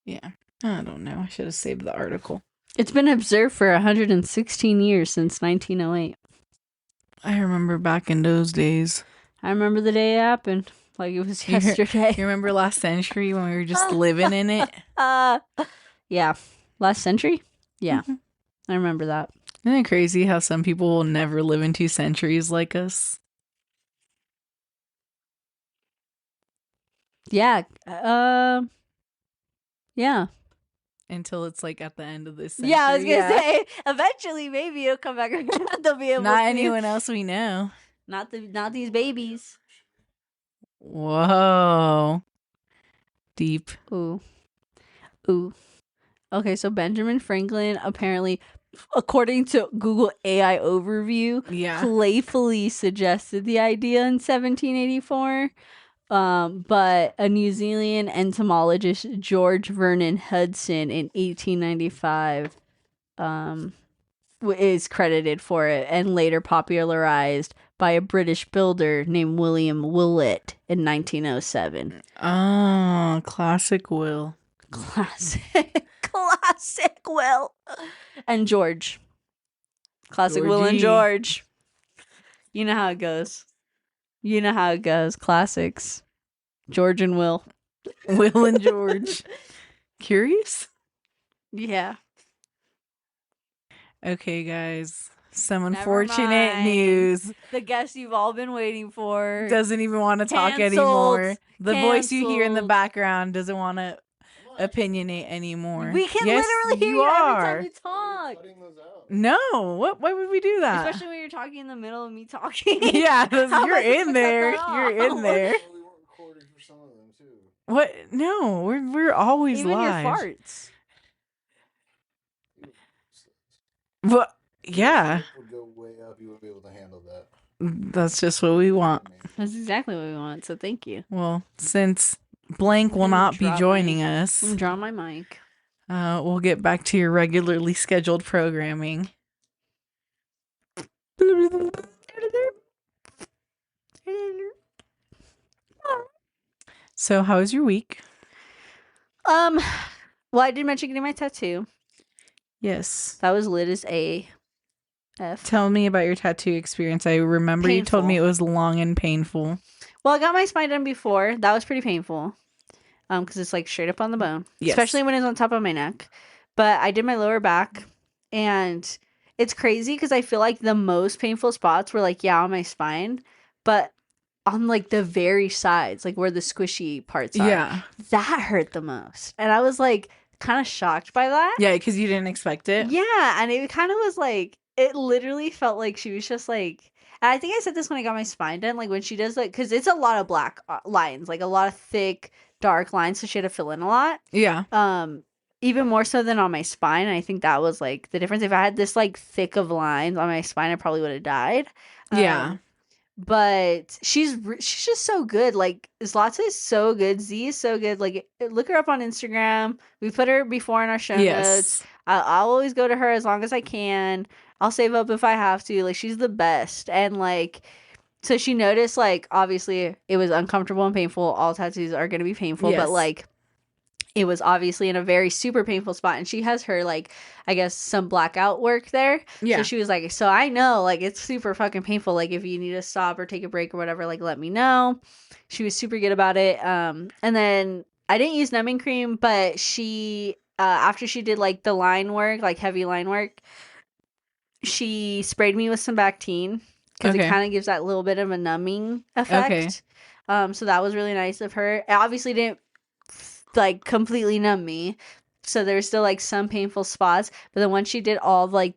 Yeah. I don't know. I should have saved the article. It's been observed for 116 years since 1908. I remember back in those days. I remember the day it happened, like it was yesterday. You remember last century when we were just living in it? Yeah. Last century? Yeah. Mhm. I remember that. Isn't it crazy how some people will never live in 2 centuries like us? Yeah. Yeah. Until it's like at the end of this century. Yeah, I was gonna say eventually maybe it'll come back around. They'll be able Not to anyone else we know. not these babies. Whoa. Deep. Ooh. Okay, so Benjamin Franklin apparently, according to Google AI overview, Yeah. playfully suggested the idea in 1784. But a New Zealand entomologist, George Vernon Hudson, in 1895, is credited for it, and later popularized by a British builder named William Willett in 1907. Oh, classic Will. Classic Will and George. Classic Will and Georgie. George. You know how it goes. Classics. George and Will. Will and George. Curious? Yeah. Okay, guys. Some Never unfortunate mind. news. The guest you've all been waiting for. Doesn't even want to talk Canceled. anymore. The voice you hear in the Canceled. background doesn't want to. opinionate anymore. We can Yes, literally hear you are. every time you talk. Cutting those out. No, what? Why would we do that? Especially when you're talking in the middle of me talking. Yeah, How am you're I supposed to in cut there. that You're off? in there. Well, we weren't recording for some of them too. What? No, we're always Even live. your farts. What? Yeah, If would go way up, you would be able to handle that. that's just what we want. I mean, That's exactly what we want. So thank you. Well, since Blank will I'm not be dropping- joining us, I'm drawing my mic. we'll get back to your regularly scheduled programming. So, how was your week? Well, I did mention getting my tattoo. Yes. That was lit as a F. Tell me about your tattoo experience. I remember you told me it Painful. was long and painful. Well, I got my spine done before. That was pretty painful. Because it's like straight up on the bone, Yes. especially when it's on top of my neck. But I did my lower back, and it's crazy because I feel like the most painful spots were like on my spine, but on like the very sides, like where the squishy parts are. Yeah. That hurt the most, and I was like kind of shocked by that. Yeah, because you didn't expect it. Yeah, and it kind of was like it literally felt like she was just like. And I think I said this when I got my spine done, like when she does like, because it's a lot of black lines, like a lot of thick, dark lines, so she had to fill in a lot. Yeah. Even more so than on my spine. And I think that was like the difference. If I had this like thick of lines on my spine, I probably would have died. Yeah. But she's just so good. Like Zlata is so good. Z is so good. Like look her up on Instagram. We put her before in our show notes. Yes. I'll always go to her as long as I can. I'll save up if I have to. Like she's the best. And like so she noticed like obviously it was uncomfortable and painful. All tattoos are gonna be painful, Yes. but like it was obviously in a very super painful spot, and she has her like I guess some blackout work there. Yeah. So she was like, so I know like it's super fucking painful. Like if you need to stop or take a break or whatever, like let me know. She was super good about it. And then I didn't use numbing cream, but she after she did like the line work, like heavy line work, she sprayed me with some Bactine because Okay. it kind of gives that little bit of a numbing effect. So that was really nice of her. It obviously didn't like completely numb me, so there's still like some painful spots. But then once she did all of, like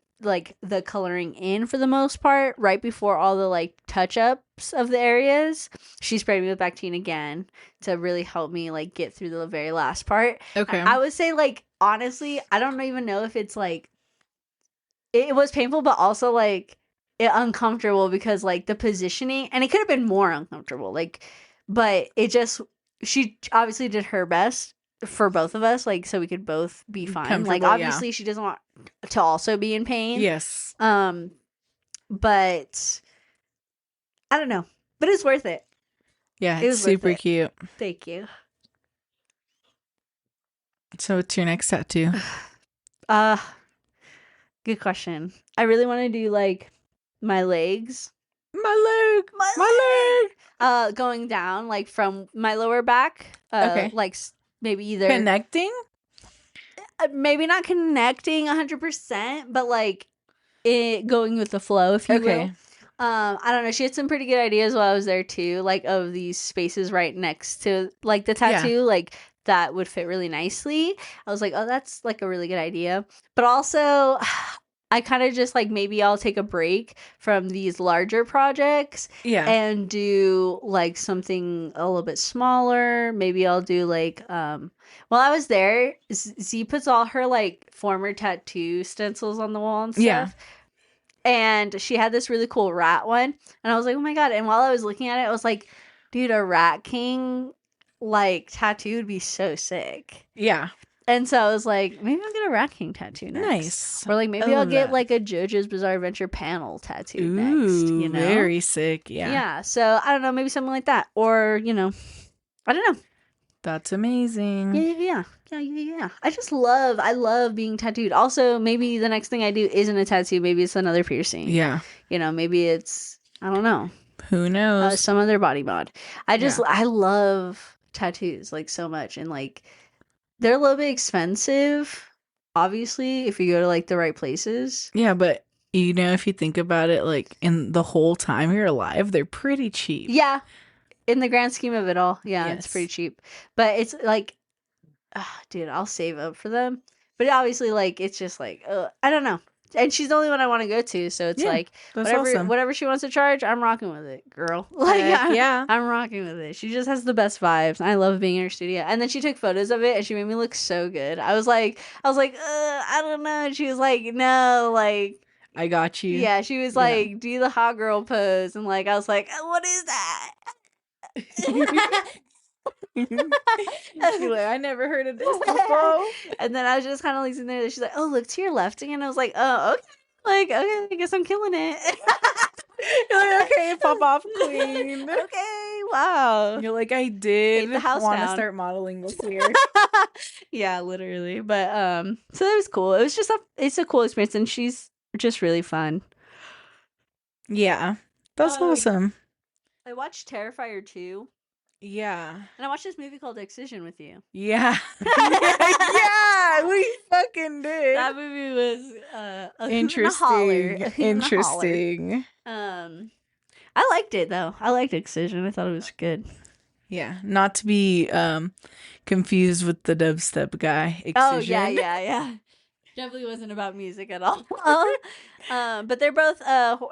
the coloring in for the most part, right before all the like touch ups of the areas, she sprayed me with Bactine again to really help me like get through the very last part. Okay. I would say like honestly, I don't even know if it's like it was painful, but also like it uncomfortable because like the positioning, and it could have been more uncomfortable. Like, but it just she obviously did her best for both of us, like so we could both be fine. Like Comfortable, yeah. obviously she doesn't want to also be in pain. Yes. But I don't know, but it's worth it. Yeah, It it's was worth super it. cute. Thank you. So, what's your next tattoo? Good question. I really want to do like my legs. My leg. My leg. Going down like from my lower back. Okay. Like maybe either Connecting? maybe not connecting 100%, but like it going with the flow, if you Okay. will. I don't know. She had some pretty good ideas while I was there too, like of these spaces right next to like the tattoo, like that would fit really nicely. I was like, oh, that's like a really good idea. But also, I kind of just like maybe I'll take a break from these larger projects Yeah. and do like something a little bit smaller. Maybe I'll do like while I was there, Z puts all her like former tattoo stencils on the wall and stuff. Yeah. And she had this really cool rat one, and I was like, oh my god. And while I was looking at it, I was like, dude, a Rat King like tattoo would be so sick. Yeah. And so I was like, maybe I'll get a Rat King tattoo next. Nice. Or like maybe I I'll love get that. like a JoJo's Bizarre Adventure panel tattoo Ooh, next. You know, very sick. Yeah. yeah. So I don't know, maybe something like that, or you know, I don't know. That's amazing. Yeah. I love being tattooed. Also, maybe the next thing I do isn't a tattoo. Maybe it's another piercing. Yeah. You know, maybe it's I don't know. Who knows? Some other body mod. I love tattoos like so much, and like they're a little bit expensive, obviously, if you go to like the right places. Yeah, but you know, if you think about it, like in the whole time you're alive, they're pretty cheap. Yeah, in the grand scheme of it all, yeah, it's Yes. pretty cheap. But it's like dude, I'll save up for them. But obviously, like, it's just like, I don't know. And she's the only one I want to go to, so it's Yeah, like That's whatever awesome. whatever she wants to charge, I'm rocking with it, girl. Like, Heck yeah. I'm rocking with it. She just has the best vibes. I love being in her studio. And then she took photos of it, and she made me look so good. I was like, I don't know. And she was like, no, like, I got you. yeah. She was Yeah. like, do the hot girl pose, and like, I was like, what is that? You're like, I never heard of this before. And then I was just kind of like sitting there. She's like, "Oh, look to your left," and I was like, "Oh, okay." Like, okay, I guess I'm killing it. You're like, okay, pop off queen. Okay, wow. You're like, I did the house want to down. start modeling this year. Yeah, literally. But so that was cool. It was just it's a cool experience, and she's just really fun. Yeah, that's awesome. I watched Terrifier 2, Yeah. and I watched this movie called Excision with you. Yeah. yeah, we fucking did. That movie was a hoot and a Interesting. holler. A hoot and a holler. Interesting. I liked it though. I liked Excision. I thought it was good. Yeah, not to be confused with the dubstep guy. Oh Excision. yeah. Definitely wasn't about music at all. But they're both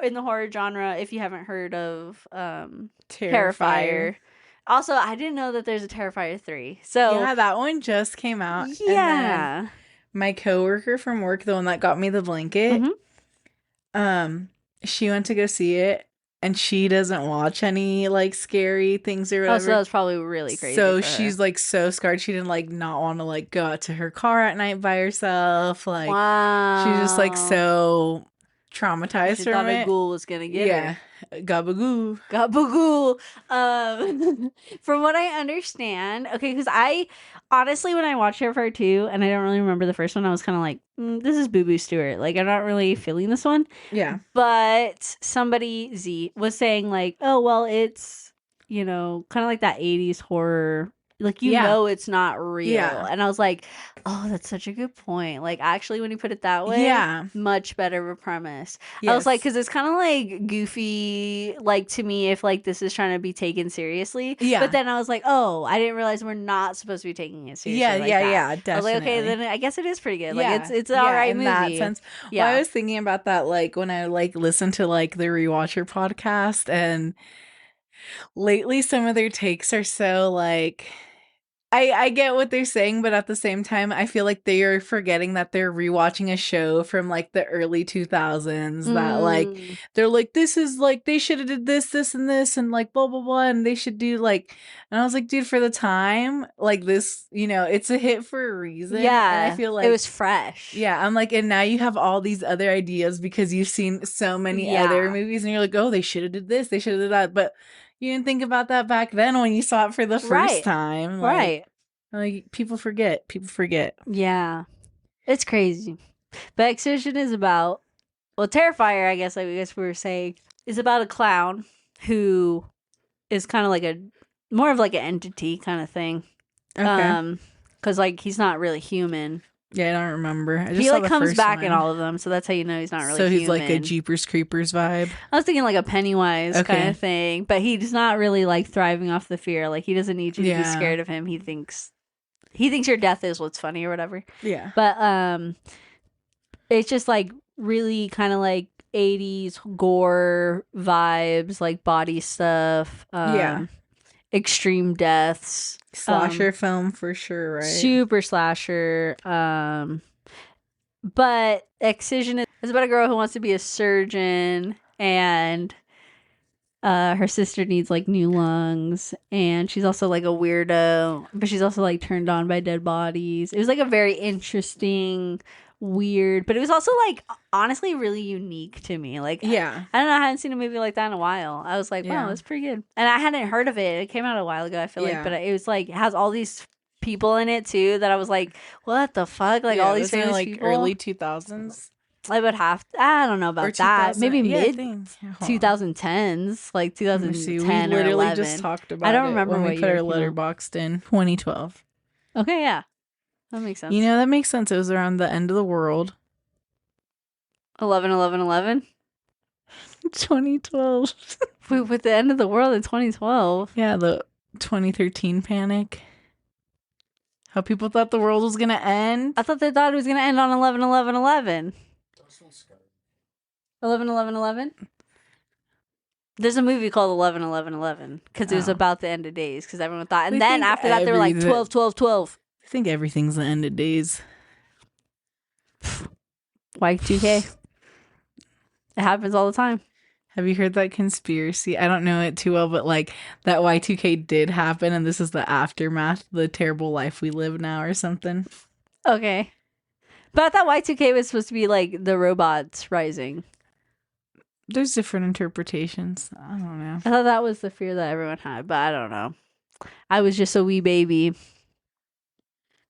in the horror genre. If you haven't heard of Terrifier. Also, I didn't know that there's a Terrifier 3. So yeah, that one just came out. And yeah. then my coworker from work, the one that got me the blanket, she went to go see it, and she doesn't watch any like scary things or whatever. Oh, so that was probably really crazy. So for her. she's like so scarred. She didn't like not want to like go out to her car at night by herself. Like wow. she's just like so traumatized She from thought a it. ghoul was gonna get her. Gabagoo. Gabagool. From what I understand, okay, because I honestly, when I watched Terrifier 2, and I don't really remember the first one, I was kind of like, this is Boo Boo Stewart. Like, I'm not really feeling this one. Yeah. But somebody, Z, was saying, like, oh, well, it's, kind of like that 80s horror. Like, it's not real. Yeah. And I was like, oh, that's such a good point. Like, actually, when you put it that way, Yeah. much better of a premise. Yes. I was like, because it's kind of like goofy, like to me, if like this is trying to be taken seriously. Yeah. But then I was like, oh, I didn't realize we're not supposed to be taking it seriously. Yeah, like yeah, that. yeah, definitely. I was like, okay, then I guess it is pretty good. Yeah. Like it's an all right in movie. that sense. Yeah. Well, I was thinking about that like when I like listened to like the Rewatcher podcast, and lately some of their takes are so like I get what they're saying, but at the same time, I feel like they are forgetting that they're rewatching a show from like the early 2000s that like they're like, this is like they should have did this and this and like blah blah blah, and they should do like, and I was like, dude, for the time, like this, it's a hit for a reason. Yeah, and I feel like it was fresh. Yeah, I'm like, and now you have all these other ideas because you've seen so many other movies, and you're like, oh, they should have did this, they should have did that, but you didn't think about that back then when you saw it for the first time. Right. Like people forget. Yeah. It's crazy. But Excision is about, Terrifier, I guess we were saying, is about a clown who is kind of like more of like an entity kind of thing. Okay. Because like he's not really human. Yeah, I don't remember. I just He saw like the comes first back one. in all of them, so that's how you know he's not really So he's human. like a Jeepers Creepers vibe. I was thinking like a Pennywise kind Okay. of thing, but he's not really like thriving off the fear. Like he doesn't need you to be scared of him. He thinks your death is what's funny or whatever. Yeah. But it's just like really kind of like 80s gore vibes, like body stuff. Extreme deaths. Slasher film for sure, right? Super slasher. But Excision is about a girl who wants to be a surgeon, and her sister needs like new lungs, and she's also like a weirdo, but she's also like turned on by dead bodies. It was like a very interesting, weird, but it was also like honestly really unique to me. Like Yeah. I don't know, I hadn't seen a movie like that in a while. I was like, wow, that's pretty good. And I hadn't heard of it. It came out a while ago, I feel like, but it was like it has all these people in it too that I was like, what the fuck? Like all these famous like people. early 2000s. I would have to, I don't know about that. Maybe mid 2010s, like 2010 we literally or 11. just talked about I don't it remember when what we put year our it came out. letterboxed in 2012. Okay, yeah. That makes sense. That makes sense. It was around the end of the world. 11/11/11. 2012. With the end of the world in 2012. Yeah, the 2013 panic. How people thought the world was gonna end. I thought they thought it was gonna end on 11/11/11. 11/11/11. There's a movie called 11/11/11 because it was Oh. about the end of days because everyone thought, and They then think after that they were like everything- 12/12/12. I think everything's the end of days. Y2K. It happens all the time. Have you heard that conspiracy? I don't know it too well, but like that Y2K did happen, and this is the aftermath, the terrible life we live now, or something. Okay. But I thought Y2K was supposed to be like the robots rising. There's different interpretations. I don't know. I thought that was the fear that everyone had, but I don't know. I was just a wee baby.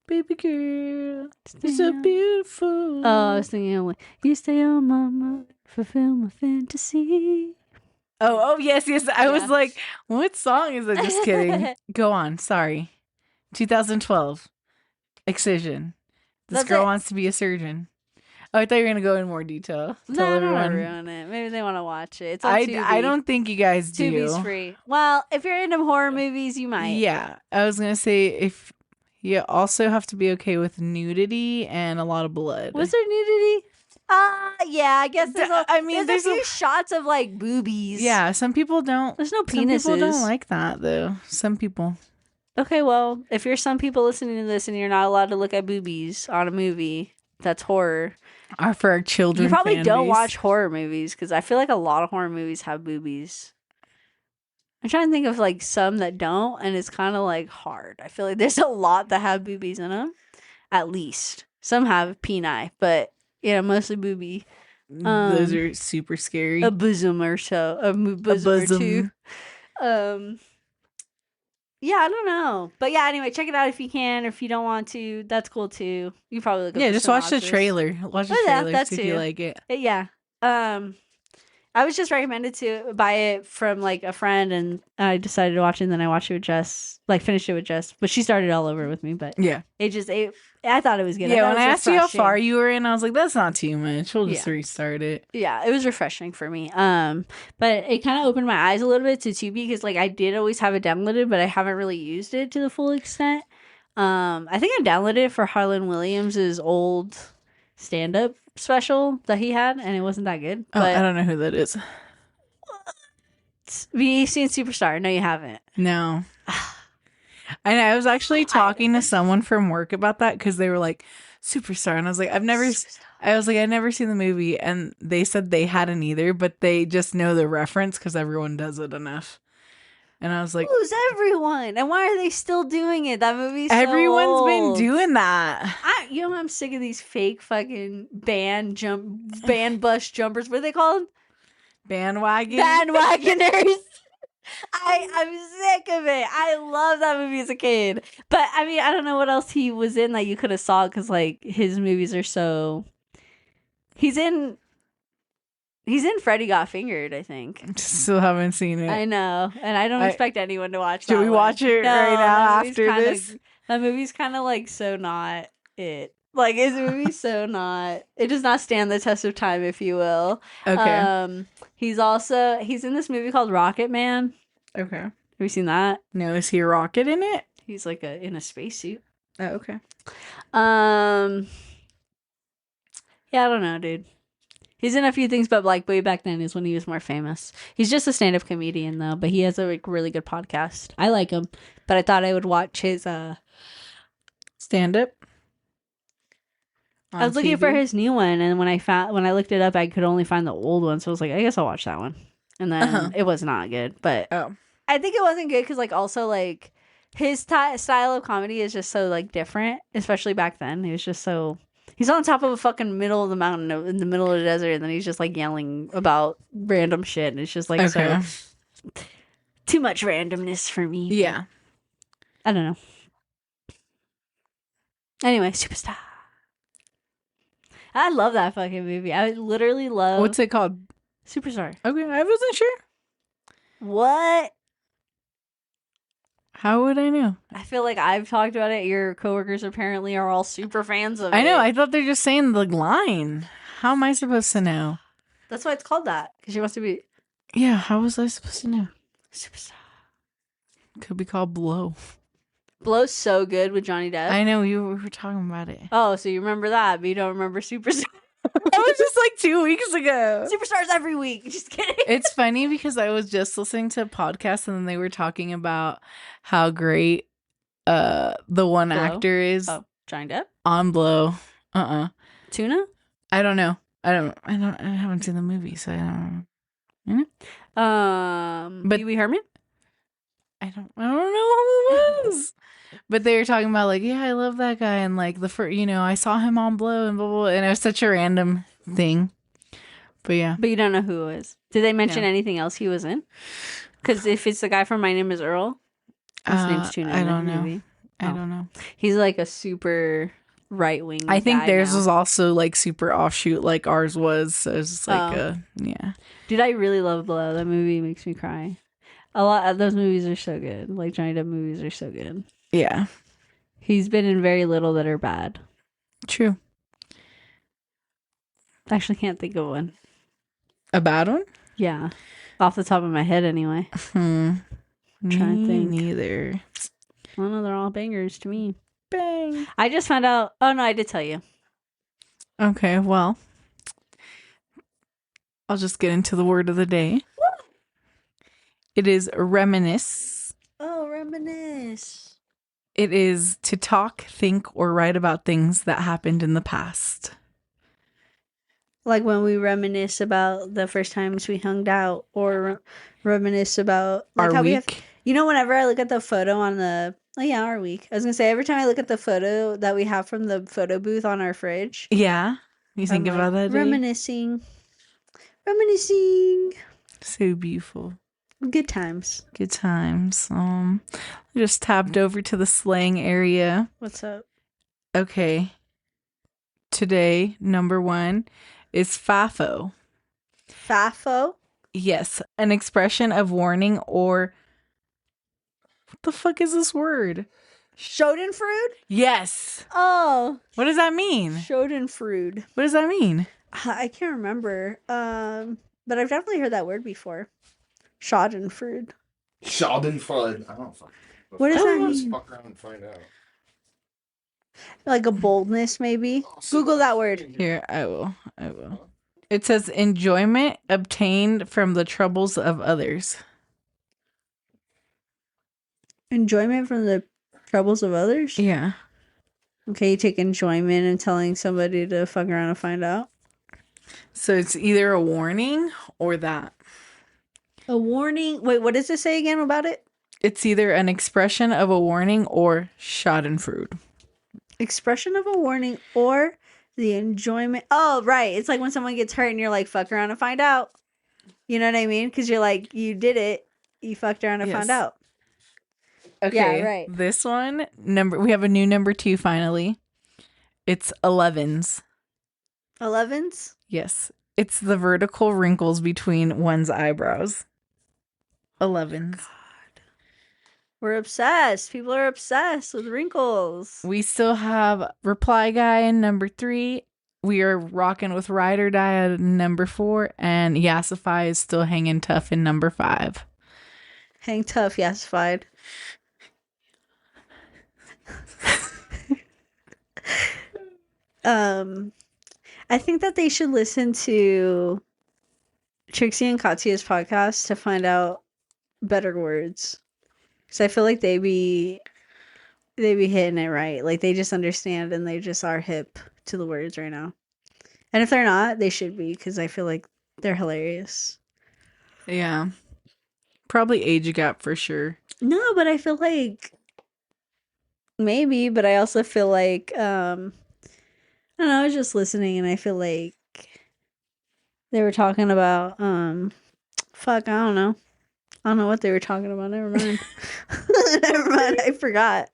Baby girl, Stay you're so on- beautiful. Oh, I was thinking only, you stay on my mind, fulfill my fantasy. Oh, yes. I Yeah. was like, what song is that? Just kidding. Go on. Sorry. 2012. Excision. This That's girl it. wants to be a surgeon. Oh, I thought you were gonna go in more detail. No, Tell I don't want to everyone. ruin it. Maybe they want to watch it. It's on I Tubi. don't think you guys do. Tubi's free. Well, if you're into horror movies, you might. Yeah, I was gonna say if you also have to be okay with nudity and a lot of blood. Was there nudity? Yeah, I guess there's a, I mean, there's a few shots of like boobies. yeah. Some people don't. There's no Some people don't penises. like that though. Some people. Okay, well, if you're some people listening to this and you're not allowed to look at boobies on a movie that's horror, Are for our children. you probably fan don't base. watch horror movies because I feel like a lot of horror movies have boobies. I'm trying to think of like some that don't, and it's kind of like hard. I feel like there's a lot that have boobies in them, at least. Some have peni, but mostly boobie. Those are super scary. A bosom or so, bosom or two. bosom. Yeah, I don't know, but yeah. Anyway, check it out if you can, or if you don't want to, that's cool too. You probably look. Up Yeah, the just watch the synopsis. trailer. Watch the Oh, yeah, trailer. that See if you too. like it. Yeah. I was just recommended to buy it from like a friend, and I decided to watch it. And then I watched it with Jess, like finished it with Jess, but she started all over with me. But Yeah. I thought it was good. Yeah, thought when it I was asked you how refreshing. far you were in, I was like, that's not too much. We'll just Yeah. restart it. Yeah, it was refreshing for me. But it kind of opened my eyes a little bit to Tubi because like I did always have it downloaded, but I haven't really used it to the full extent. I think I downloaded it for Harlan Williams' old stand-up special that he had, and it wasn't that good. Oh, But I don't know who that is. have you seen Superstar? No, you haven't. No. And I was actually talking to someone from work about that because they were like, Superstar. And I was like, I've never seen the movie. And they said they hadn't either, but they just know the reference because everyone does it enough. And I was like, Who's everyone? And why are they still doing it? That movie's so everyone's been old. doing that. I'm sick of these fake fucking band bus jumpers. What do they call them? Bandwagon. Bandwagoners. I'm sick of it. I love that movie as a kid. But I mean, I don't know what else he was in that you could have saw because like his movies are so. He's in Freddy Got Fingered, I think. Still haven't seen it. I know, and I don't I- expect anyone to watch. Should that we one. watch it right now that movie's after kinda- this? That movie's kind of like so not it. Like his movie's so not. It does not stand the test of time, if you will. Okay. He's in this movie called Rocket Man. Okay. Have you seen that? No, is he a rocket in it? He's like in a spacesuit. Oh, okay. Yeah, I don't know, dude. He's in a few things, but like way back then is when he was more famous. He's just a stand-up comedian though, but he has a like really good podcast. I like him, but I thought I would watch his. Stand up. I was looking for his new one, and when I looked it up, I could only find the old one. So I was like, I guess I'll watch that one. And then it was not good, but Oh. I think it wasn't good because like also like his style of comedy is just so like different, especially back then. He was just so. He's on top of a fucking middle of the mountain in the middle of the desert, and then he's just like yelling about random shit. And it's just like Okay. so too much randomness for me. Yeah. I don't know. Anyway, Superstar. I love that fucking movie. I literally love What's it called? Superstar. Okay, I wasn't sure. What? How would I know? I feel like I've talked about it. Your coworkers apparently are all super fans of it. I know. I thought they're just saying the line. How am I supposed to know? That's why it's called that. Because she wants to be Yeah, how was I supposed to know? Superstar. Could be called Blow. Blow's so good with Johnny Depp. I know we were talking about it. Oh, so you remember that, but you don't remember Superstars. That was just like 2 weeks ago. Superstars every week. Just kidding. It's funny because I was just listening to a podcast and then they were talking about how great the one Blow? actor is Oh, Johnny Depp? on Blow. Tuna? I don't know. I haven't seen the movie, so I don't know. But- Pee Wee Herman? I don't know who it was. But they were talking about like, yeah, I love that guy, and like I saw him on Blow and blah, blah, blah, and it was such a random thing. But yeah, But you don't know who it was. Did they mention No. anything else he was in? Because if it's the guy from My Name is Earl, his name's Tuna. I in the don't know. movie. I Oh. don't know. He's like a super right wing. I think theirs was also like super offshoot, like ours was. So it's just like, Oh. yeah. Dude, I really love Blow. That movie makes me cry. A lot of those movies are so good. Like Johnny Depp movies are so good. Yeah, He's been in very little that are bad. true. I actually can't think of one. A bad one? Yeah. Off the top of my head, anyway. Trying Trying to think. Neither. I don't know. They're all bangers to me. Bang. I just found out. Oh, no, I did tell you. Okay, well, I'll just get into the word of the day. It is reminisce. Oh, reminisce. It is to talk, think, or write about things that happened in the past. Like when we reminisce about the first times we hung out, or reminisce about like Our how we week. have. You know, whenever I look at the photo on the. Oh, yeah, our week. I was going to say, every time I look at the photo that we have from the photo booth on our fridge. Yeah. You think I'm about like, that day? Reminiscing. So beautiful. Good times. Good times. I just tabbed over to the slang area. What's up? Okay. Today, number 1 is FAFO. FAFO? Yes, an expression of warning or what the fuck is this word? Schadenfreude? Yes. Oh. What does that mean? Schadenfreude. What does that mean? I can't remember. But I've definitely heard that word before. Schadenfreude. Schadenfreude. I don't fucking. What does that Let's mean? fuck around and find out. Like a boldness, maybe. Google that word. Here, I will. It says enjoyment obtained from the troubles of others. Enjoyment from the troubles of others? Yeah. Okay, you take enjoyment in telling somebody to fuck around and find out. So it's either a warning or that. A warning. Wait, what does it say again about it? It's either an expression of a warning or schadenfreude. Expression of a warning or the enjoyment. Oh, right. It's like when someone gets hurt and you're like, fuck around and find out. You know what I mean? Because you're like, you did it. You fucked around and Yes. found out. Okay. Yeah, right. This one, we have a new number 2 finally. It's 11s. 11s? Yes. It's the vertical wrinkles between one's eyebrows. 11s. We're obsessed. People are obsessed with wrinkles. We still have Reply Guy in number 3. We are rocking with Ride or Die at number 4. And Yassify is still hanging tough in number 5. Hang tough, yassified. I think that they should listen to Trixie and Katya's podcast to find out better words. Because I feel like they be hitting it right. Like they just understand and they just are hip to the words right now. And if they're not, they should be because I feel like they're hilarious. Yeah. Probably age gap for sure. No, but I feel like maybe, but I also feel like I don't know, I was just listening and I feel like they were talking about fuck, I don't know. I don't know what they were talking about. Never mind. Never mind. I forgot.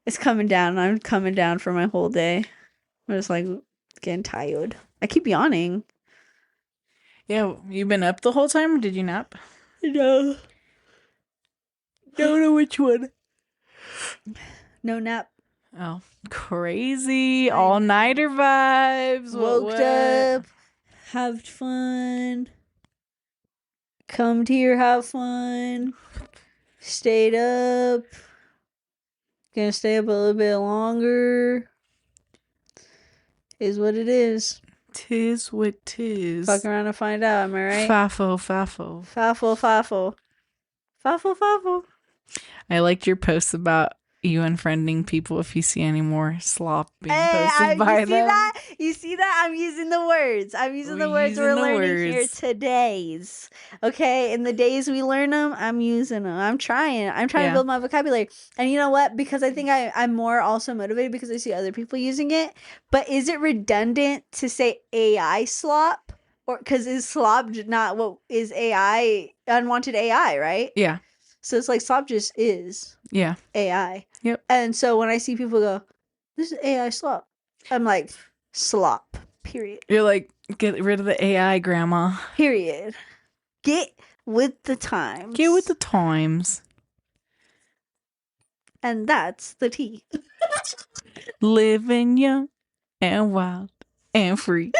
It's coming down. I'm coming down for my whole day. I'm just like getting tired. I keep yawning. Yeah, you've been up the whole time or did you nap? No. Don't know which one. No nap. Oh, crazy. All-nighter vibes. Woke up. Have fun. Come to your have fun. Stayed up. Gonna stay up a little bit longer. Is what it is. Tis what tis. Fuck around and find out, am I right? Fafo, fafo. Faffle, faffle. Faffle, faffle. I liked your post about you unfriending people if you see any more slop being Hey, posted by you see them. that? You see that? I'm using the words. I'm using the We're words using we're the learning here words. today's. Okay, in the days we learn them, I'm using them. I'm trying. I'm trying Yeah. to build my vocabulary. And you know what? Because I think I'm more also motivated because I see other people using it. But is it redundant to say AI slop? Or because is slop not what is AI? Unwanted AI, right? Yeah. So it's like slop just is Yeah. AI. Yep. And so when I see people go, this is AI slop, I'm like, slop. Period. You're like, get rid of the AI, grandma. Period. Get with the times. Get with the times. And that's the tea. Living young and wild and free.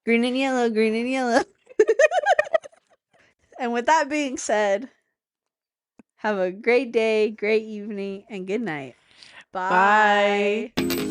Green and yellow, green and yellow. And with that being said, have a great day, great evening, and good night. Bye. Bye.